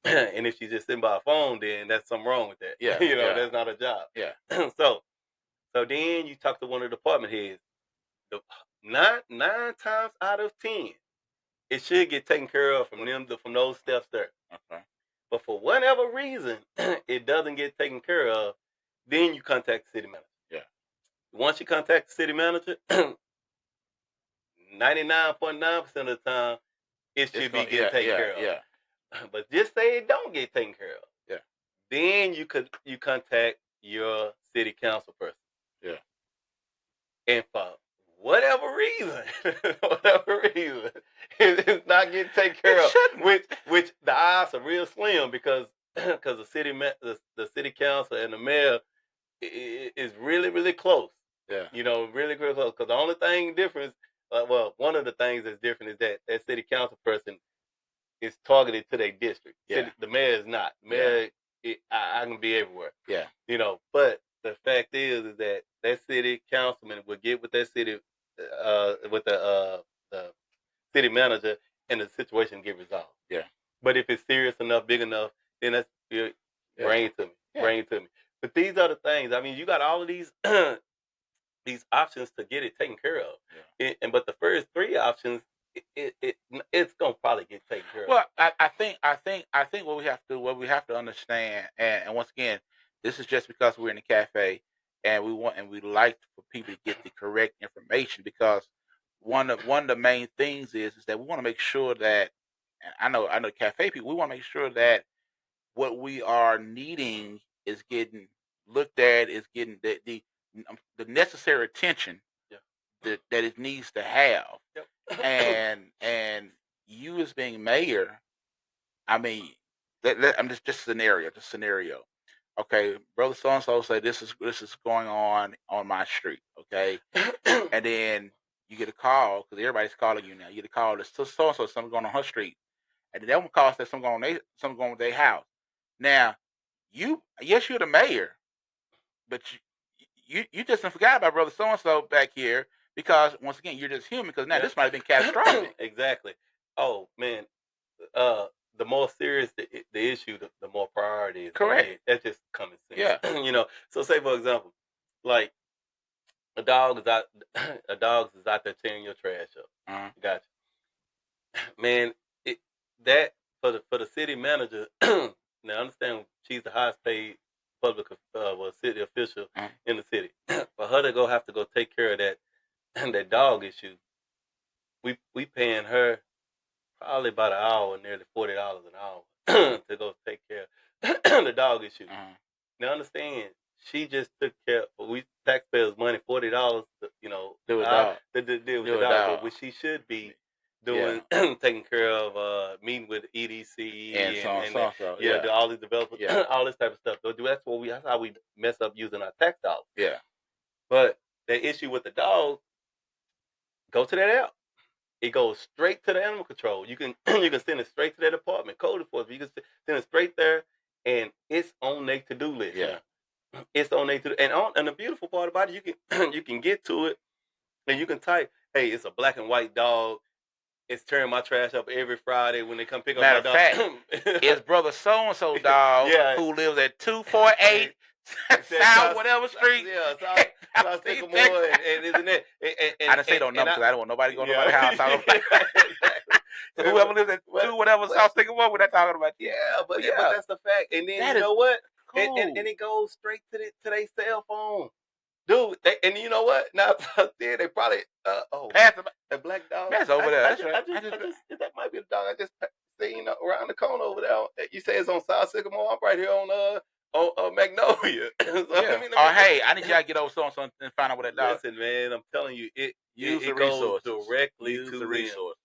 And if she's just sitting by a phone, then that's something wrong with that. Yeah. That's not a job. Yeah. So then you talk to one of the department heads. Nine times out of 10, it should get taken care of from those steps there. Okay. But for whatever reason, it doesn't get taken care of. Then you contact the city manager. Yeah. Once you contact the city manager, 99.9% of the time, it should be getting taken care of. Yeah. But just say it don't get taken care of. Yeah. Then you contact your city council person. Yeah. And for whatever reason, it's not getting taken care of. Which the odds are real slim because the city council and the mayor is really, really close. Yeah. Really, really close. Because the only thing difference, one of the things that's different is that city council person is targeted to their district. Yeah. The mayor is not. The mayor, I can be everywhere. Yeah. But the fact is that city councilman will get with that city, with the city manager, and the situation get resolved. Yeah. But if it's serious enough, big enough, then that's bring it to me. Yeah. Bring it to me. But these are the things. I mean, you got all of these these options to get it taken care of. Yeah. But the first three options, it's gonna probably get taken care of. Well, I think what we have to understand, and once again, this is just because we're in the cafe and we like for people to get the correct information, because one of the main things is that we want to make sure that, and I know cafe people, we want to make sure that what we are needing is getting looked at, is getting the necessary attention that it needs to have. Yep. and you as being mayor, I mean, I'm just scenario. Okay, brother so and so say this is going on my street. Okay, and then you get a call because everybody's calling you now. You get a call that so and so something going on her street, and then that one calls that something going on with their house. Now, you're the mayor, but you just forgot about brother so and so back here, because once again you're just human. Because now this might have been catastrophic. Exactly. Oh man, the more serious the issue, the more priority is. Correct. That's just common sense. Yeah. So say for example, like a dog is out there tearing your trash up. Uh-huh. Gotcha. Man, that for the city manager. Now understand, she's the highest paid public city official in the city. For her to have to go take care of that dog issue, we paying her probably about an hour, nearly $40 an hour to go take care of the dog issue. Uh-huh. Now understand, she just took care of, we taxpayers' money, $40 to deal with the dog, but what she should be doing, taking care of, meeting with EDC and all these developers, all this type of stuff. That's how we mess up using our tax dollars. Yeah. But the issue with the dog, go to that app. It goes straight to the animal control. You can send it straight to their department, code enforcement. You can send it straight there, and it's on their to-do list. Yeah. It's on their and the beautiful part about it, you can get to it, and you can type, "Hey, it's a black and white dog. It's tearing my trash up every Friday when they come pick up my dog." Matter of fact, it's brother so and so dog who lives at 248 South whatever street. South Sycamore, and isn't it? I didn't say no numbers because I don't want nobody going to nobody's house talking about. So whoever lives at 2 whatever South Sycamore, we're not talking about. But that's the fact. And then know what? and it goes straight to their cell phone. Dude, and you know what? Now then they probably Pass it. that black dog. That's over there. That's right. That might be the dog I just seen around the corner over there. You say it's on South Sycamore. I'm right here on Magnolia. So, Yeah. Hey, I need y'all to get over so and find out what that dog. Listen, man, I'm telling you, Use the it goes resources. directly Use to the resource.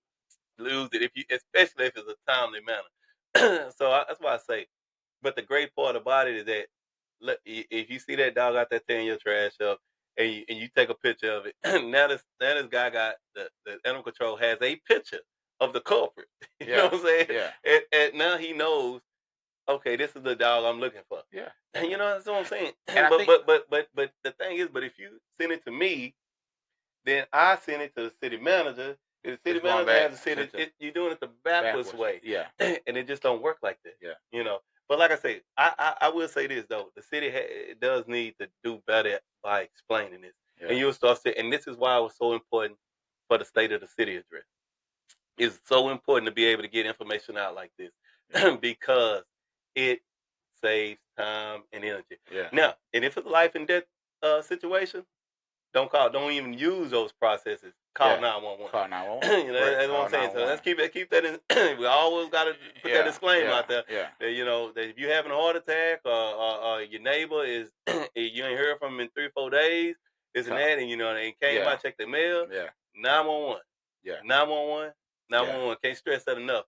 Lose it especially if it's a timely manner. So that's why I say. But the great part about it is that if you see that dog out there tearing your trash up, and you take a picture of it, now this guy got the animal control has a picture of the culprit. You know what I'm saying? Yeah. And now he knows. Okay, this is the dog I'm looking for. Yeah. And you know that's what I'm saying. And but the thing is, but if you send it to me, then I send it to the city manager. The city manager has a city. You're doing it the backwards way. Yeah. And it just don't work like that. Yeah. You know. But like I say, I will say this though: the city does need to do better by explaining this, and you'll start seeing. And this is why it was so important for the state of the city address. It's so important to be able to get information out like this because it saves time and energy. Yeah. Now, and if it's a life and death situation, don't even use those processes. Call 911. Call 911. You know, that's what I'm saying. So let's keep that in. We always got to put that disclaimer out there. Yeah. That, you know, that if you're having a heart attack or your neighbor is you ain't heard from him in 3-4 days, this and that, and you know they came by check their mail. Yeah. 911. Yeah. 911. 911. Can't stress that enough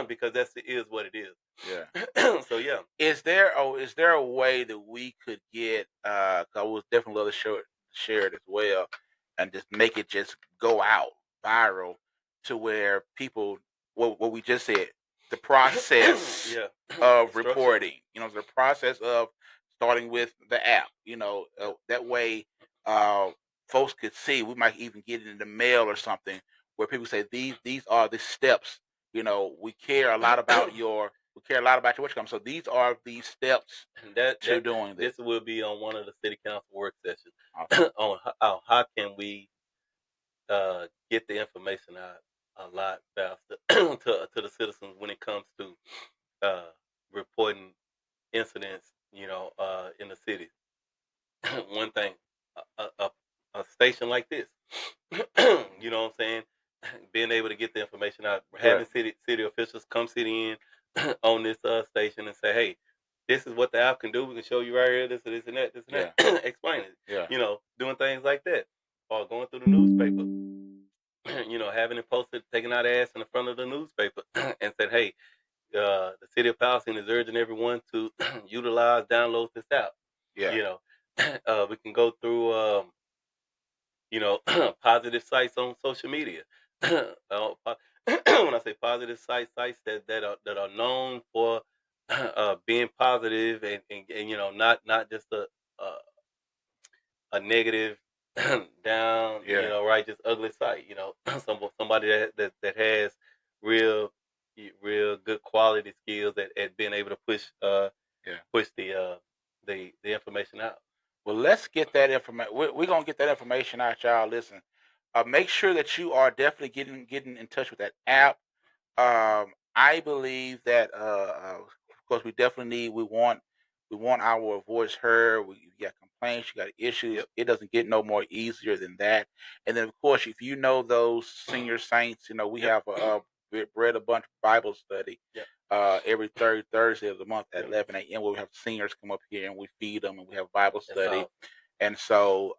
because is what it is. Yeah. So yeah. Is there a way that we could get? Cause I was definitely love to share it as well, and just make it just go out viral to where people what we just said, the process of reporting. You know, the process of starting with the app. You know, that way folks could see. We might even get it in the mail or something where people say these are the steps. You know, we care a lot about your what you come. So these are the steps to doing this. This will be on one of the city council work sessions on how can we get the information out a lot faster to the citizens when it comes to reporting incidents, you know, in the city. One thing, a station like this, you know what I'm saying, being able to get the information out, having city officials come sit in on this station and say, hey, this is what the app can do. We can show you right here, this and that, explain it. Yeah. You know, doing things like that, or going through the newspaper. You know, having it posted, taking out ads in the front of the newspaper, and said, hey, the city of Palestine is urging everyone to download this app. Yeah. You know, we can go through, you know, positive sites on social media. When I say positive sites that are known for being positive and you know not just a negative down, you know, right, just ugly site. You know, somebody that has real good quality skills at being able to push the information out. Well, let's get that information. We're gonna get that information out, y'all. Listen, make sure that you are definitely getting in touch with that app. I believe that, of course, we want our voice heard. We got complaints, you got issues. It doesn't get no more easier than that. And then, of course, if you know those senior saints, you know we have read a bunch of Bible study every third Thursday of the month at 11 a.m. where we have seniors come up here and we feed them and we have Bible study. And so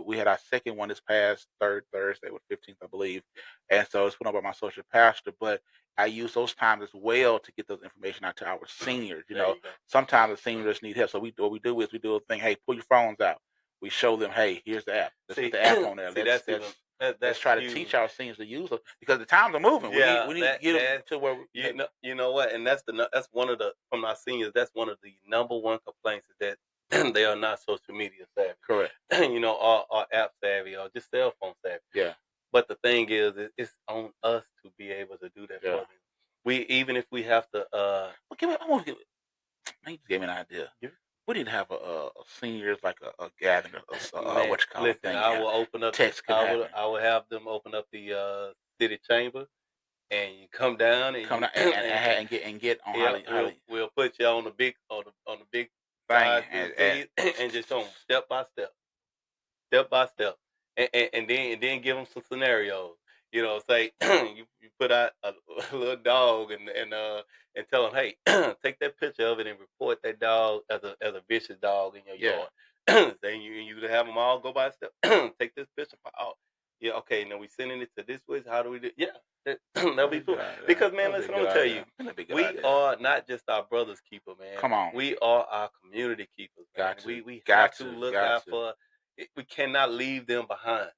we had our second one this past third Thursday, with 15th, I believe. And so it's put up by my social pastor. But I use those times as well to get those information out to our seniors. You know, sometimes the seniors need help. So what we do is we do a thing. Hey, pull your phones out. We show them, hey, here's the app. Let's put the app on there. Let's try to teach our seniors to use it because the times are moving. Yeah, we need to get them to where you know what, and that's one of the from our seniors. That's one of the number one complaints is that they are not social media savvy. Correct. You know, or app savvy or just cell phone savvy. Yeah. But the thing is, it's on us to be able to do that for them. Even if we have to. You just gave me an idea. We need to have a seniors like a gathering, what you call it thing. I will open up. I will have them open up the city chamber, and you come down and get on. We'll put you on the big size, thing, this, these, and just show them step by step, and then give them some scenarios. You know, say you put out a little dog and tell them, hey, take that picture of it and report that dog as a vicious dog in your Yeah. yard. Then you have them all go by step. Take this picture out. Yeah, okay. Now we sending it to this way. How do we do? Yeah, that'll be cool. Because man, listen, I'm gonna tell you, we are not just our brother's keeper, man. Come on. We are our community keepers, man. Got to. We Got have to. to look Got out to. for. We cannot leave them behind.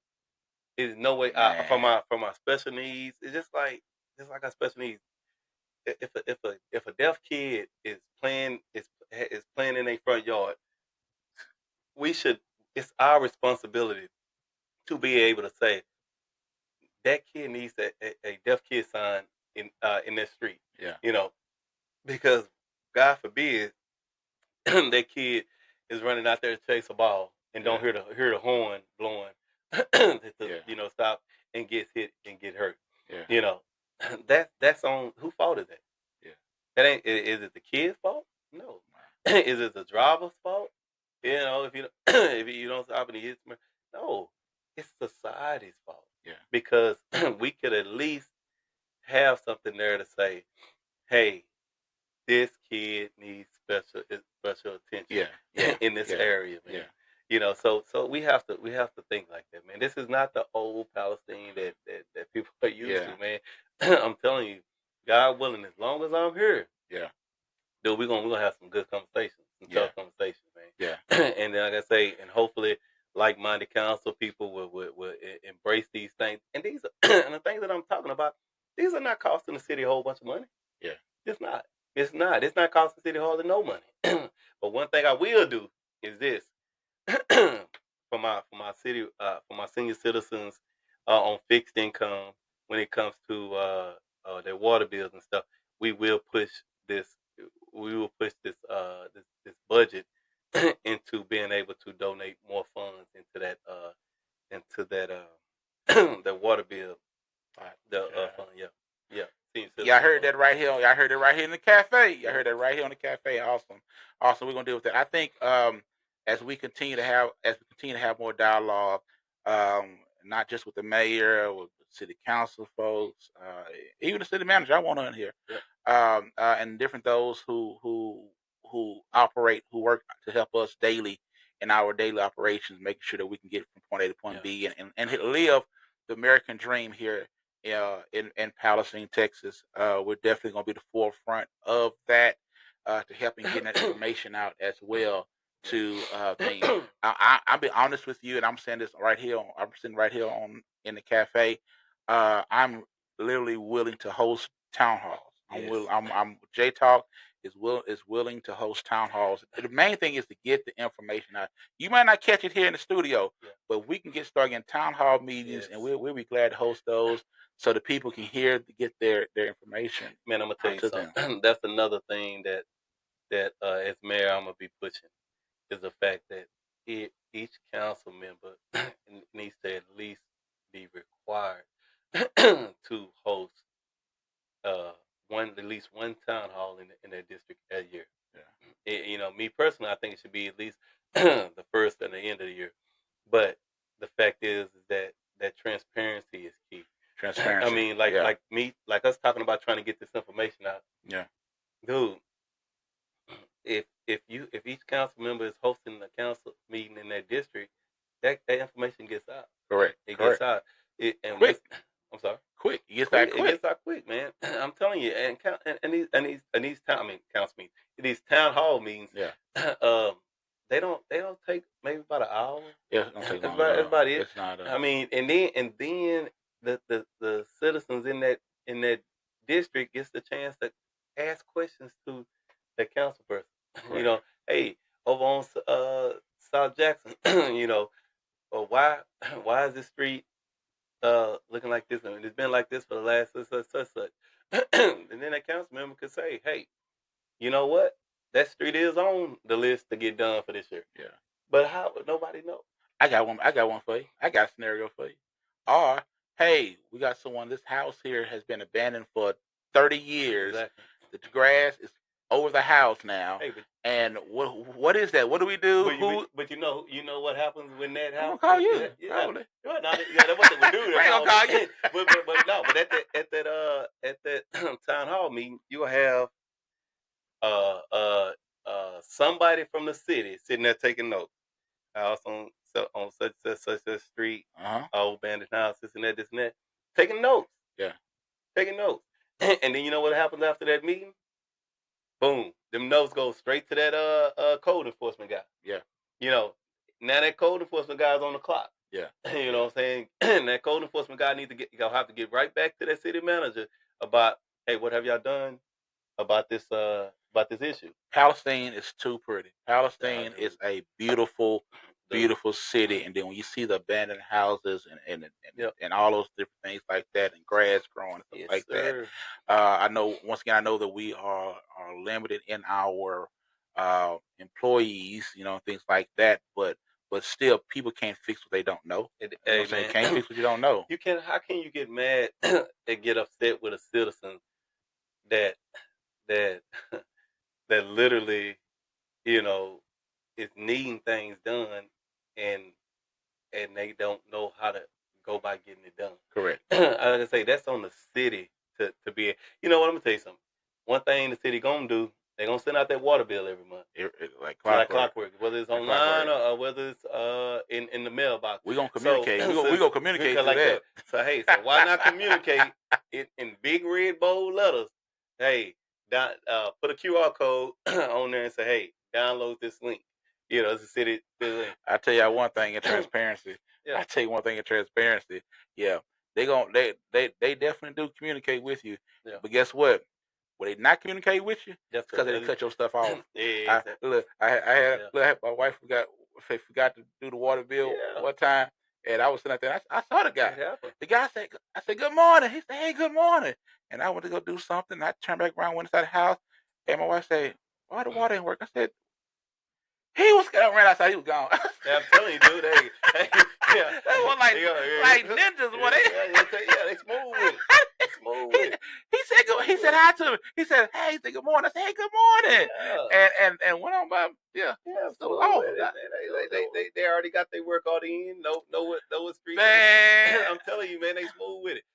There's no way Man. from our special needs. It's just like our special needs. If a deaf kid is playing in their front yard, we should. It's our responsibility to be able to say that kid needs a deaf kid sign in that street. Yeah. You know, because God forbid that kid is running out there to chase a ball and don't hear the horn blowing to you know, stop and gets hit and get hurt. Yeah. You know, that's on who fault is that? Yeah. That ain't is it the kid's fault? No. Is it the driver's fault? You know, if you if you don't stop and he hits me, no, it's society's fault. Yeah. Because we could at least have something there to say, hey, this kid needs special attention in this area, man. Yeah. You know, so we have to think like that, man. This is not the old Palestine that people are used to, man. I'm telling you, God willing, as long as I'm here, dude, we're gonna have some good conversations, some tough conversations, man. Yeah. And then, like I say, and hopefully, like-minded council people will embrace these things. And these are, and the things that I'm talking about, these are not costing the city a whole bunch of money. Yeah. It's not. It's not. It's not costing City Hall no money. But one thing I will do is this: for my senior citizens on fixed income, when it comes to their water bills and stuff, we will push this. We will push this budget into being able to donate more funds into that the water bill fund. Yeah. Yeah, I heard that right here. I heard it right here in the cafe. I heard that right here in the cafe. Awesome. We're gonna deal with that. I think as we continue to have more dialogue, not just with the mayor, with the city council folks, even the city manager. I want on here, and different those who work to help us daily in our daily operations, making sure that we can get from point A to point B and live the American dream here in Palestine, Texas. We're definitely going to be the forefront of that to helping getting that information out as well to things. I'll be honest with you, and I'm saying this right here. I'm sitting right here in the cafe. I'm literally willing to host town halls. I'm J Talk is willing to host town halls. The main thing is to get the information out. You might not catch it here in the studio, but we can started in town hall meetings, and we'll be glad to host those so the people can get their information. Man, I'm gonna tell you something. That's another thing that as mayor I'm gonna be pushing is the fact that each council member needs to at least be required to host at least one town hall in their district a year. You know, me personally, I think it should be at least the first and the end of the year. But the fact is that transparency is key. Transparency. I mean, like us talking about trying to get this information out. Yeah. Dude, if each council member is hosting a council meeting in their district, that information gets out. Correct. It gets out. Quick. I'm sorry. Quick. It gets out quick, man. I'm telling you. And these council meetings, these town hall meetings. Yeah. They don't take maybe about an hour. Yeah, it don't take long. That's about it. It's not. I mean, and then the citizens in that district gets the chance to ask questions to the council person. Right. You know, hey, over on South Jackson, you know, why is this street looking like this? I mean, it's been like this for the last such. And then that council member could say, hey, you know what? That street is on the list to get done for this year. Yeah. But how would nobody know? I got one for you. I got a scenario for you. Or, hey, we got someone, this house here has been abandoned for 30 years. Exactly. The grass is over the house now. Hey, And what is that? What do we do? but you know what happens when that I'm happens? gonna call you. Yeah, Probably. well, no, yeah, that's what they would do. I ain't gonna call you. but no, but at that town hall meeting, you'll have uh uh somebody from the city sitting there taking notes. House on such a street, old abandoned house, this and that, taking notes. Yeah. Taking notes. And then you know what happens after that meeting? Boom. Them notes go straight to that code enforcement guy. Yeah. You know, now that code enforcement guy's on the clock. Yeah. You know what I'm saying? And that code enforcement guy you'll have to get right back to that city manager about, hey, what have y'all done about this issue? Palestine is too pretty. Palestine is a beautiful, beautiful city. And then when you see the abandoned houses and all those different things like that, and grass growing and stuff like that, I know that we are limited in our employees, things like that. But still, people can't fix what they don't know. Hey, man, man, can't fix what you don't know. How can you get mad and get upset with a citizen that that that literally, is needing things done, and they don't know how to go by getting it done. Correct. Like I say, that's on the city to be. You know what? I'm gonna tell you something. One thing the city gonna do, they're gonna send out that water bill every month. Like clockwork, whether it's online or whether it's in the mailbox. We're gonna communicate. We're gonna communicate through like that. So hey, so why not communicate in big red bold letters? Hey, put a QR code on there and say, hey, download this link. It's a city link. I tell you one thing in transparency. Yeah. I tell you one thing in transparency. Yeah, they definitely do communicate with you. Yeah. But guess what? When they not communicate with you, it's because they cut your stuff off. Yeah. I had my wife forgot to do the water bill one time, and I was sitting out there. I saw the guy. The guy said, "I said good morning." He said, "Hey, good morning." And I went to go do something. I turned back around, went inside the house, and my wife said, "Why the water didn't work?" I said, he was ran outside. He was gone. Yeah, I'm telling you, dude. Hey, yeah, they were like ninjas. They smooth with it. Smooth with it. He said good. He said hi to me. He said, "Hey," he said, "Good morning." I said, "Hey, good morning." Yeah. And went on by. Yeah. So they already got their work all in. Know what street. Man. I'm telling you, man, they smooth with it.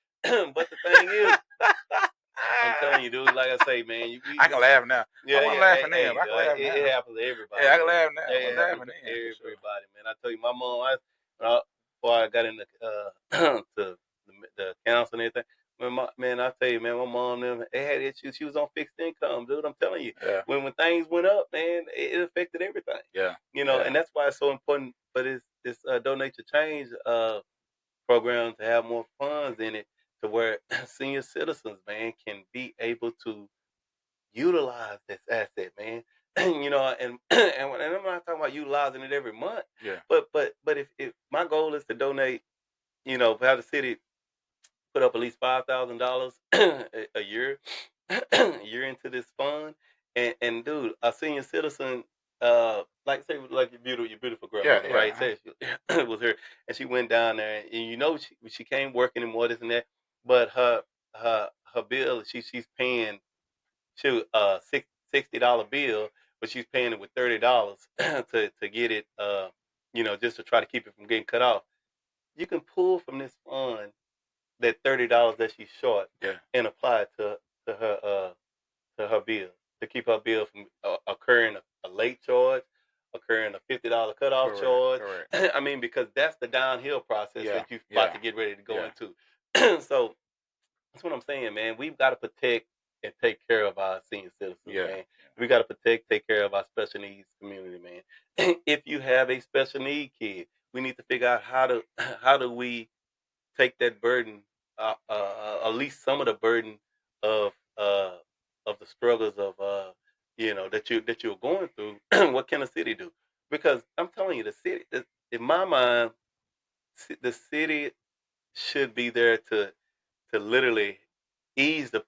But the thing is, I'm telling you, dude. Like I say, man, I can laugh now. Yeah, I want to laugh at them. I can laugh now. It happens to everybody. Yeah, I can laugh now. It happens to everybody, man. I tell you, my mom. Before I got into to the council and everything, I tell you, man, my mom them they had issues. She was on fixed income, dude. I'm telling you, when things went up, man, it affected everything. Yeah, and that's why it's so important for this donate to change program to have more funds in it, to where senior citizens, man, can be able to utilize this asset, man. And I'm not talking about utilizing it every month. Yeah. But if my goal is to donate, have the city put up at least $5,000 a year, into this fund, and dude, a senior citizen, like say like your beautiful grandmother, right? Say she was her, and she went down there, and she came work anymore, this and that, but her bill, she's paying to $60 bill, but she's paying it with $30 to get it, just to try to keep it from getting cut off. You can pull from this fund that $30 that she's short, and apply it to her bill, to keep her bill from occurring a late charge, occurring a $50 cutoff charge. Correct. I mean, because that's the downhill process that you're about to get ready to go into. So that's what I'm saying, man. We've got to protect and take care of our senior citizens, man. We got to protect, take care of our special needs community, man. If you have a special need kid, we need to figure out how do we take that burden, at least some of the burden of the struggles of that you're going through. What can a city do? Because I'm telling you, the city, in my mind, the city should be there to literally ease the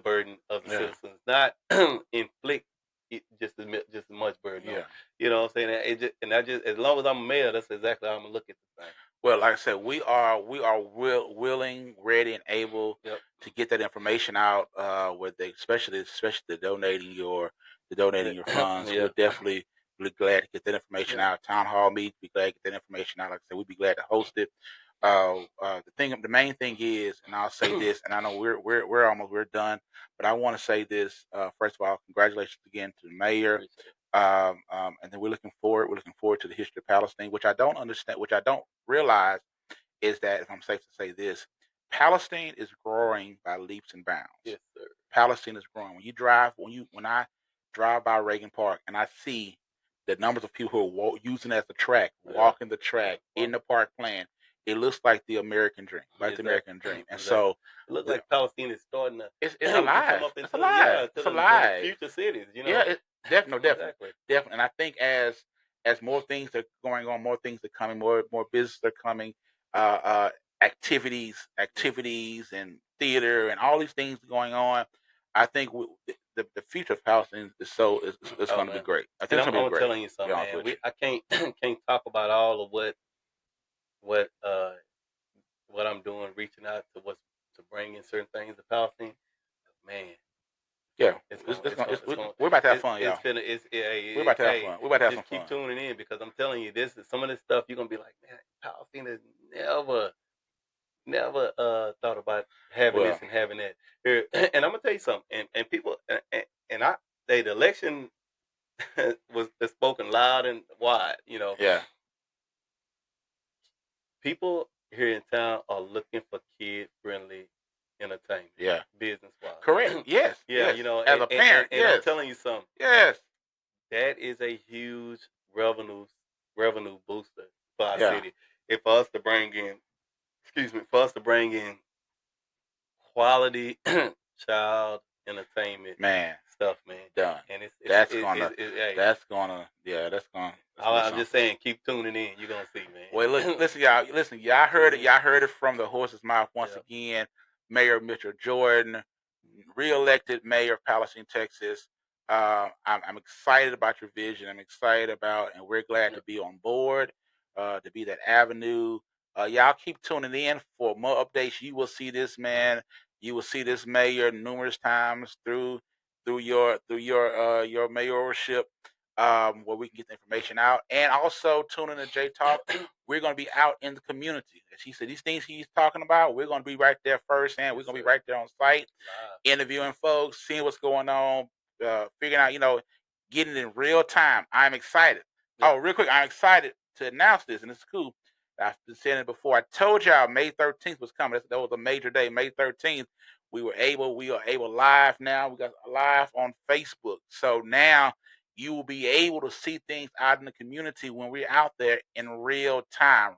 burden of the citizens, not inflict just as much burden. On. You know what I'm saying? As long as I'm a mayor, that's exactly how I'm gonna look at the thing. Well, like I said, we are willing, ready, and able to get that information out. With especially donating your to donating your funds. Yeah. We're definitely really glad to get that information Yeah. out. Town hall meetings, be glad to get that information out. Like I said, we'd be glad to host it. The main thing is, and I'll say this, and I know we're done, but I want to say this. First of all, congratulations again to the mayor. Appreciate it. And then we're looking forward to the history of Palestine, which I don't understand, which I don't realize is that, if I'm safe to say this, Palestine is growing by leaps and bounds. Yes, sir. Palestine is growing. When I drive by Reagan Park and I see the numbers of people who are using it as a track, Yeah. walking the track in the park playing, it looks like the American dream, like the Exactly. American dream. And Exactly. so It looks like Palestine is starting to it's to come alive. up It's into alive. to It's the alive. future cities. You know. Yeah, definitely. Exactly. And I think as more things are going on, more things are coming, more businesses are coming, uh, activities, and theater, and all these things going on. I think the future of Palestine is Oh going to be man. great. I And think it's going to be I'm great. telling you To be something, honest man. with you. I can't can't talk about all of what I'm doing, reaching out to to bring in certain things to Palestine. Man, Yeah, we're about to have fun, y'all. We're about to have fun. We're about to have some just keep fun. tuning in because I'm telling you, this is some of this stuff you're gonna be like, man, Palestine has never thought about having Well, this and having that here. And I'm gonna tell you something, and people and I say the election was spoken loud and wide. You know, yeah, people here in town are looking for kid friendly entertainment, yeah. business wise. Correct. Yes. Yeah, Yes. you know, As a parent, and I'm yes. telling you something. Yes. That is a huge revenue booster for our Yeah. city. If for us to bring in, excuse me, for us to bring in quality child entertainment Man, stuff, man. done. And That's gonna. hey, Yeah. That's gonna be I'm something. just saying, keep tuning in. You're gonna see, man. Well, look, listen, y'all. Listen, y'all heard it. Y'all heard it from the horse's mouth once Yeah. again. Mayor Mitchell Jordan, reelected mayor of Palestine, Texas. I'm excited about your vision. I'm excited about, and we're glad to be on board, to be that avenue. Y'all keep tuning in for more updates. You will see this man. You will see this mayor numerous times through your mayorship, where we can get the information out, and also tune in to J Talk. We're going to be out in the community. As he said, these things he's talking about, we're going to be right there firsthand. We're going to be right there on site, interviewing folks, seeing what's going on, figuring out, getting it in real time. I'm excited. Yeah. Oh, real quick, I'm excited to announce this, and it's cool. I've been saying it before. I told y'all May 13th was coming. That was a major day. May 13th, we are able live now. We got live on Facebook. So now you will be able to see things out in the community when we're out there in real time.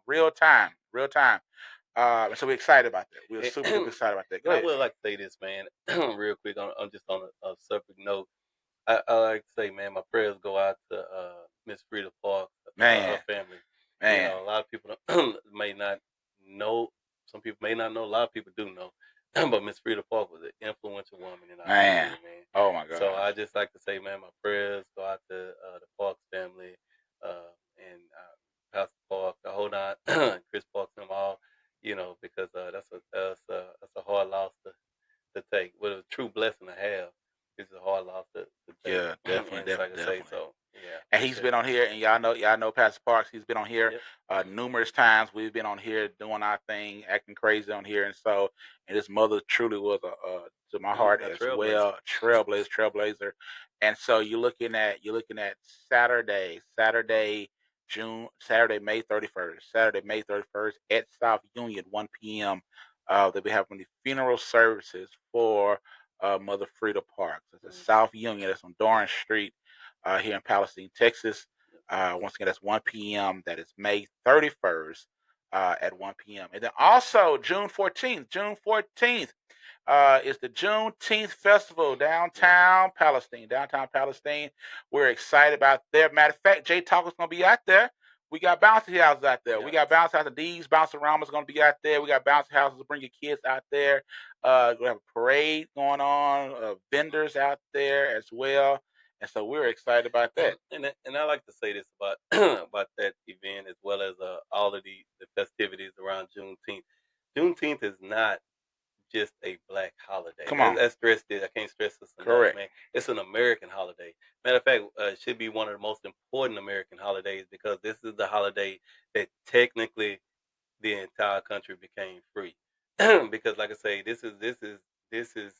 So we're excited about that. We're super duper excited about that. Go I ahead. would like to say this, man, real quick. On just on a separate note, I like to say, man, my prayers go out to Miss Frida Park, Man. her family. Man. You know, a lot of people may not know. Some people may not know. A lot of people do know. But Miss Frida Park was an influential woman in our community, man. Oh my God. So I just like to say, man, my prayers go out to the Parks family, and Pastor Park, the whole nine, Chris Parks, and them all. You know, because that's a hard loss to take. But a true blessing to have. It's a hard loss to take. Yeah, definitely, And so I can definitely. say so. Yeah. And he's been on here, and y'all know Pastor Parks. He's been on here numerous times. We've been on here doing our thing, acting crazy on here, and his mother truly was to my heart A as trailblazer. well, trailblazer. And so you're looking at Saturday, May 31st, at South Union, 1 p.m. They'll be having the funeral services for Mother Frida Parks. It's at South Union. That's on Dorrance Street, here in Palestine, Texas. Once again, that's 1 p.m. That is May 31st, at 1 p.m. And then also June 14th. Is the Juneteenth Festival downtown Palestine. We're excited about that. Matter of fact, Jay Talk is going to be out there. We got bouncy houses out there. We got bouncy houses. These bouncy ramas going to be out there. We got bouncy houses to bring your kids out there. We're going to have a parade going on. Vendors out there as well. And so we're excited about that. And I like to say this about about that event as well as all of the festivities around Juneteenth. Juneteenth is not just a black holiday. Come on. That's stressed. I can't stress this enough, Correct. man. It's an American holiday. Matter of fact, it should be one of the most important American holidays because this is the holiday that technically the entire country became free. Because, like I say, this is It's American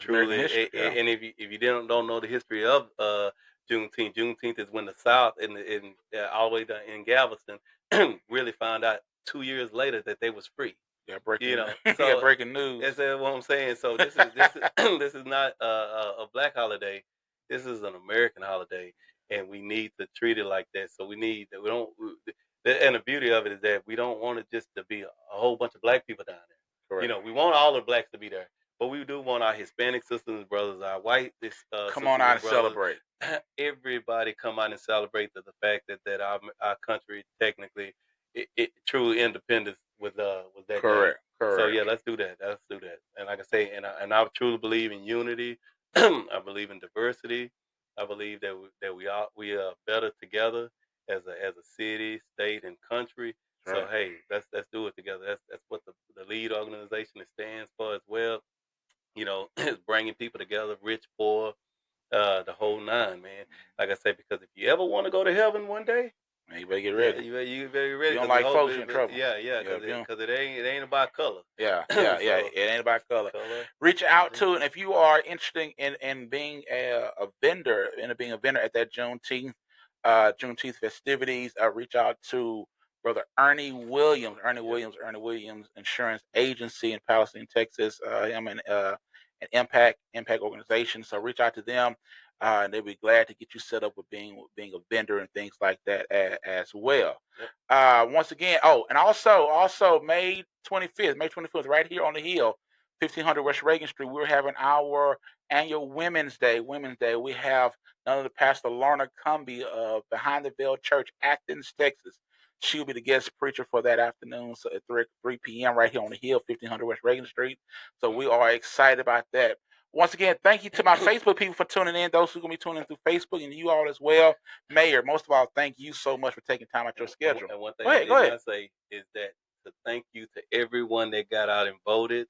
truly. history. Yeah. And if you don't know the history of Juneteenth, Juneteenth is when the South and all the way down in Galveston really found out 2 years later that they was free. Yeah, breaking. You know, Yeah, so breaking news. that's what I'm saying. So this is this is not a black holiday. This is an American holiday, and we need to treat it like that. So we need that. We don't. And the beauty of it is that we don't want it just to be a whole bunch of black people down there. Correct. We want all the blacks to be there, but we do want our Hispanic sisters and brothers, our white Come sisters on out and and brothers. celebrate. Everybody come out and celebrate the fact that our country technically it truly independence was that day. Correct. So Correct. yeah, let's do that. Let's do that. And like I say, and I truly believe in unity. I believe in diversity. I believe that we are better together as a city, state, and country. So Right. hey, let's do it together. That's what the lead organization stands for as well. It's bringing people together, rich, poor, the whole nine, man. Like I say, because if you ever want to go to heaven one day, Man, you better get yeah, ready. you very If ready you don't because like folks, you're in trouble. yeah, Yeah, because if you don't, it ain't about color. yeah, yeah, yeah. So It ain't about color. color. Reach out to, and if you are interested in being a vendor, in being a vendor at that Juneteenth festivities, reach out to Brother Ernie Williams. Ernie Williams Insurance Agency in Palestine, Texas. Him and an Impact organization. So reach out to them. And they'll be glad to get you set up with being a vendor and things like that as well. Yep. Once again, oh, and also May 25th, right here on the hill, 1500 West Reagan Street. We're having our annual Women's Day. We have none other Pastor Lorna Cumby of Behind the Veil Church, Athens, Texas. She'll be the guest preacher for that afternoon, so at 3 p.m. right here on the hill, 1500 West Reagan Street. So we are excited about that. Once again, thank you to my Facebook people for tuning in, those who are going to be tuning in through Facebook, and you all as well. Mayor, most of all, thank you so much for taking time out your schedule. And one thing Go I ahead, did go ahead. not say is that to thank you to everyone that got out and voted,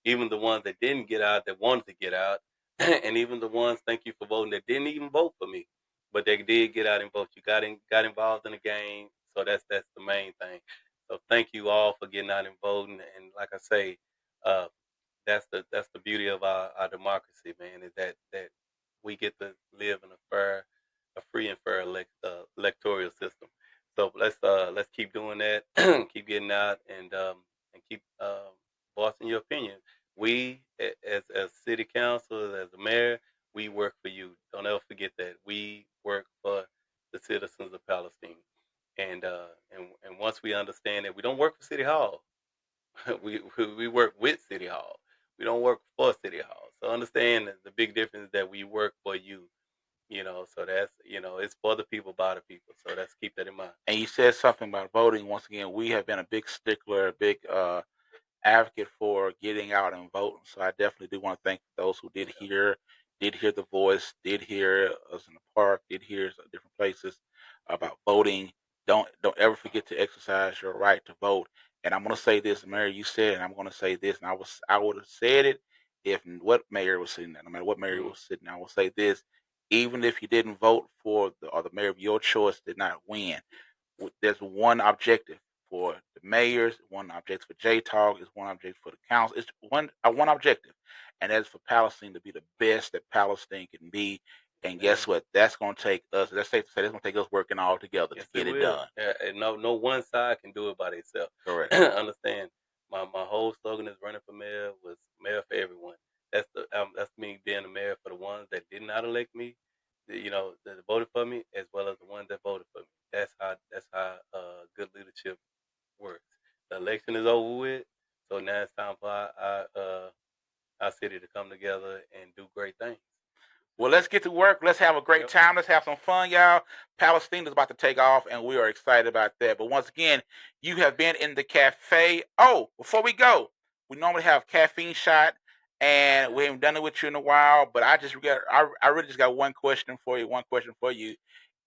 even the ones that didn't get out that wanted to get out, and even the ones thank you for voting that didn't even vote for me, but they did get out and vote. You got involved in the game, so that's the main thing. So thank you all for getting out and voting. And like I say, uh, that's the beauty of our democracy, man, is that we get to live in a free and fair electoral system. So let's keep doing that, keep getting out, and keep voicing your opinion. We as city council, as the mayor, we work for you. Don't ever forget that we work for the citizens of Palestine. And once we understand that we don't work for City Hall, we work with City Hall. We don't work for City Hall. So understand the big difference that we work for you. So that's it's for the people by the people. So let's keep that in mind. And you said something about voting. Once again, we have been a big stickler, a big advocate for getting out and voting. So I definitely do want to thank those who did hear the voice, did hear us in the park, did hear us at different places about voting. Don't ever forget to exercise your right to vote. And I'm gonna say this, Mayor, you said, it, and I'm gonna say this, and I would have said it if what mayor was sitting there, no matter what mayor was sitting there. I will say this, even if you didn't vote for the mayor of your choice did not win, there's one objective for the mayors, one objective for J Talk, is one objective for the council. It's one objective, and that's for Palestine to be the best that Palestine can be. And guess what? That's going to take us. That's safe to say. That's going to take us working all together Yes, to get it will. done. And no one side can do it by themselves. Correct. Understand? My whole slogan is running for mayor was mayor for everyone. That's me being the mayor for the ones that did not elect me, that voted for me, as well as the ones that voted for me. That's how good leadership works. The election is over with, so now it's time for our city to come together and do great things. Well, let's get to work. Let's have a great time. Let's have some fun, y'all. Palestine is about to take off, and we are excited about that. But once again, you have been in the cafe. Oh, before we go, we normally have caffeine shot, and we haven't done it with you in a while. But I really just got one question for you.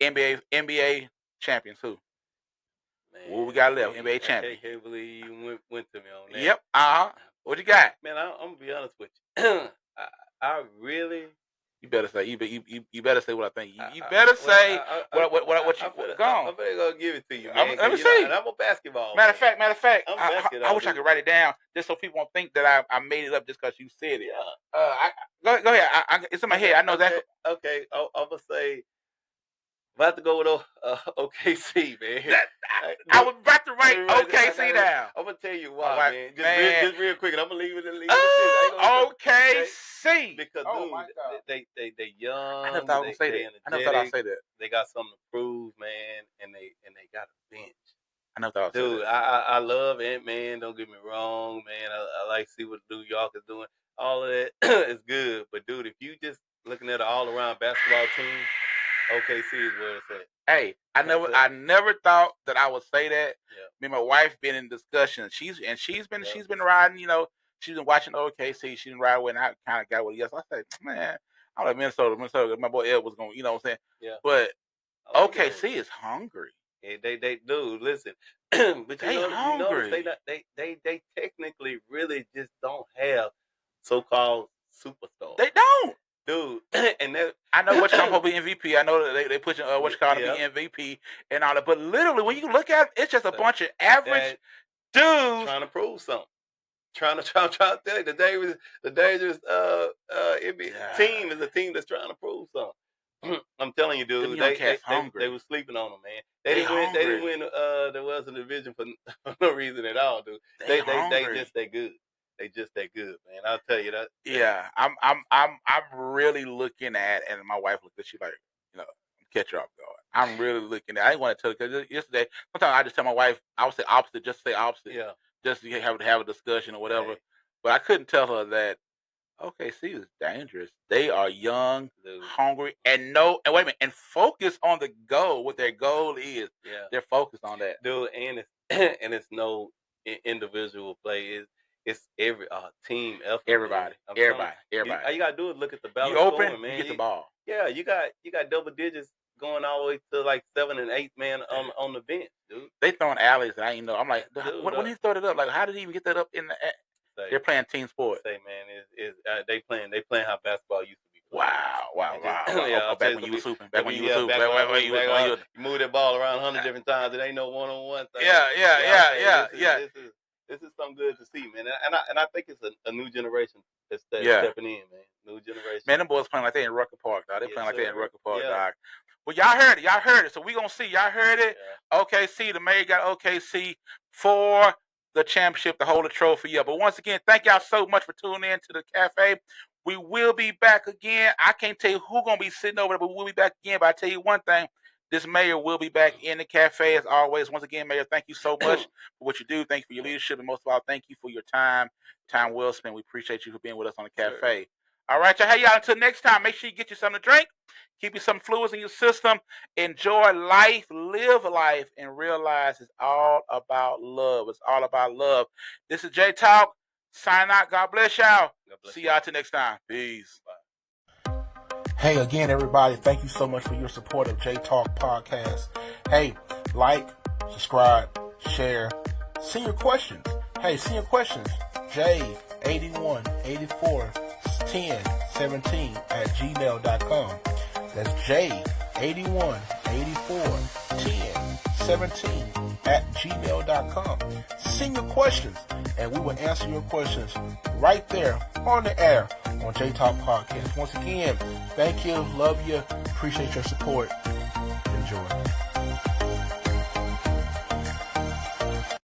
NBA champions who? Man, What we got left? NBA champion. I can't believe you went to me on that. Yep. What you got? Man, I'm gonna be honest with you. I really You better say you better say what I think. You better say what you go on. I'm gonna give it to you, man. Let me see. And I'm a basketball. Matter of fact, basketball I wish I could write it down just so people won't think that I made it up just because you said it. Yeah. Go ahead. It's in my head. I know that. Okay. I'm gonna say. I'm about to go with OKC, man. I was about to write OKC down. I'm gonna tell you why, man. Just real quick, and I'm gonna leave it. OKC. Because dude, they young. I never thought I would say that. I never thought I'd say that. They got something to prove, man, and they got a bench. I never thought I'd say Dude, that. I love Ant-Man. Don't get me wrong, man. I like to see what New York is doing. All of that is good, but dude, if you just looking at an all-around basketball team, OKC is where it's at. Hey, I never thought that I would say that. Yeah. Me and my wife been in discussion. She's been riding. You know, she's been watching OKC. She's been riding with, and I kind of got with it. Yes, I said, man, I like Minnesota. My boy Ed was going. You know what I'm saying? Yeah. But OKC is hungry. Yeah, they do. Listen, but they hungry. They technically really just don't have so-called superstars. They don't. Dude, and that, I know what you're supposed to be MVP. I know that they pushing what you call to be MVP and all that. But literally, when you look at it, it's just a bunch of average dudes trying to prove something. Trying to tell you the dangerous team is a team that's trying to prove something. I'm telling you, dude, they were sleeping on them, man. They didn't win. There was a division for no reason at all, dude. They just that good. They just that good, man. I'll tell you that. Yeah, I'm really looking at, and my wife looked at, she like, you know, catch her off guard. I'm really looking at. I didn't want to tell her because yesterday, sometimes I just tell my wife I would say opposite, just say opposite, just to have a discussion or whatever. Right. But I couldn't tell her that OKC is dangerous. They are young, hungry, and wait a minute, and focus on the goal. What their goal is, they're focused on that, dude. And it's no individual play. It's every team effort. Everybody. All you gotta do is look at the balance. You open, scoring, man. You get the ball. Yeah, you got double digits going all the way to like 7 and 8 man on the bench, dude. They throwing alleys. I ain't know. I'm like, when he throw it up, like, how did he even get that up in the? They're playing team sport. Say, man, they playing how basketball used to be. Wow. Back when you were hooping. You move that ball around 100 different times. It ain't no one-on-one thing. Yeah. This is something good to see, man, and I think it's a new generation that's stepping in, man. New generation. Man, them boys playing like they in Rucker Park, dog. They playing like they in Rucker Park, dog. Well, y'all heard it. So we gonna see. Y'all heard it. Yeah. OKC, the mayor got OKC for the championship to hold the trophy up. But once again, thank y'all so much for tuning in to the cafe. We will be back again. I can't tell you who's gonna be sitting over there, but we'll be back again. But I tell you one thing. This mayor will be back in the cafe as always. Once again, Mayor, thank you so much for what you do. Thank you for your leadership. And most of all, thank you for your time. Time well spent. We appreciate you for being with us on the cafe. Sure. All right, y'all. Hey, y'all. Until next time, make sure you get you something to drink. Keep you some fluids in your system. Enjoy life. Live life. And realize it's all about love. It's all about love. This is J Talk. Sign out. God bless y'all. See y'all till next time. Peace. Bye. Hey, again, everybody, thank you so much for your support of J Talk Podcast. Hey, like, subscribe, share, send your questions. Hey, send your questions. J81841017 at gmail.com. That's J81841017 at gmail.com. Send your questions, and we will answer your questions right there on the air on J Talk Podcast. Once again, thank you, love you, appreciate your support.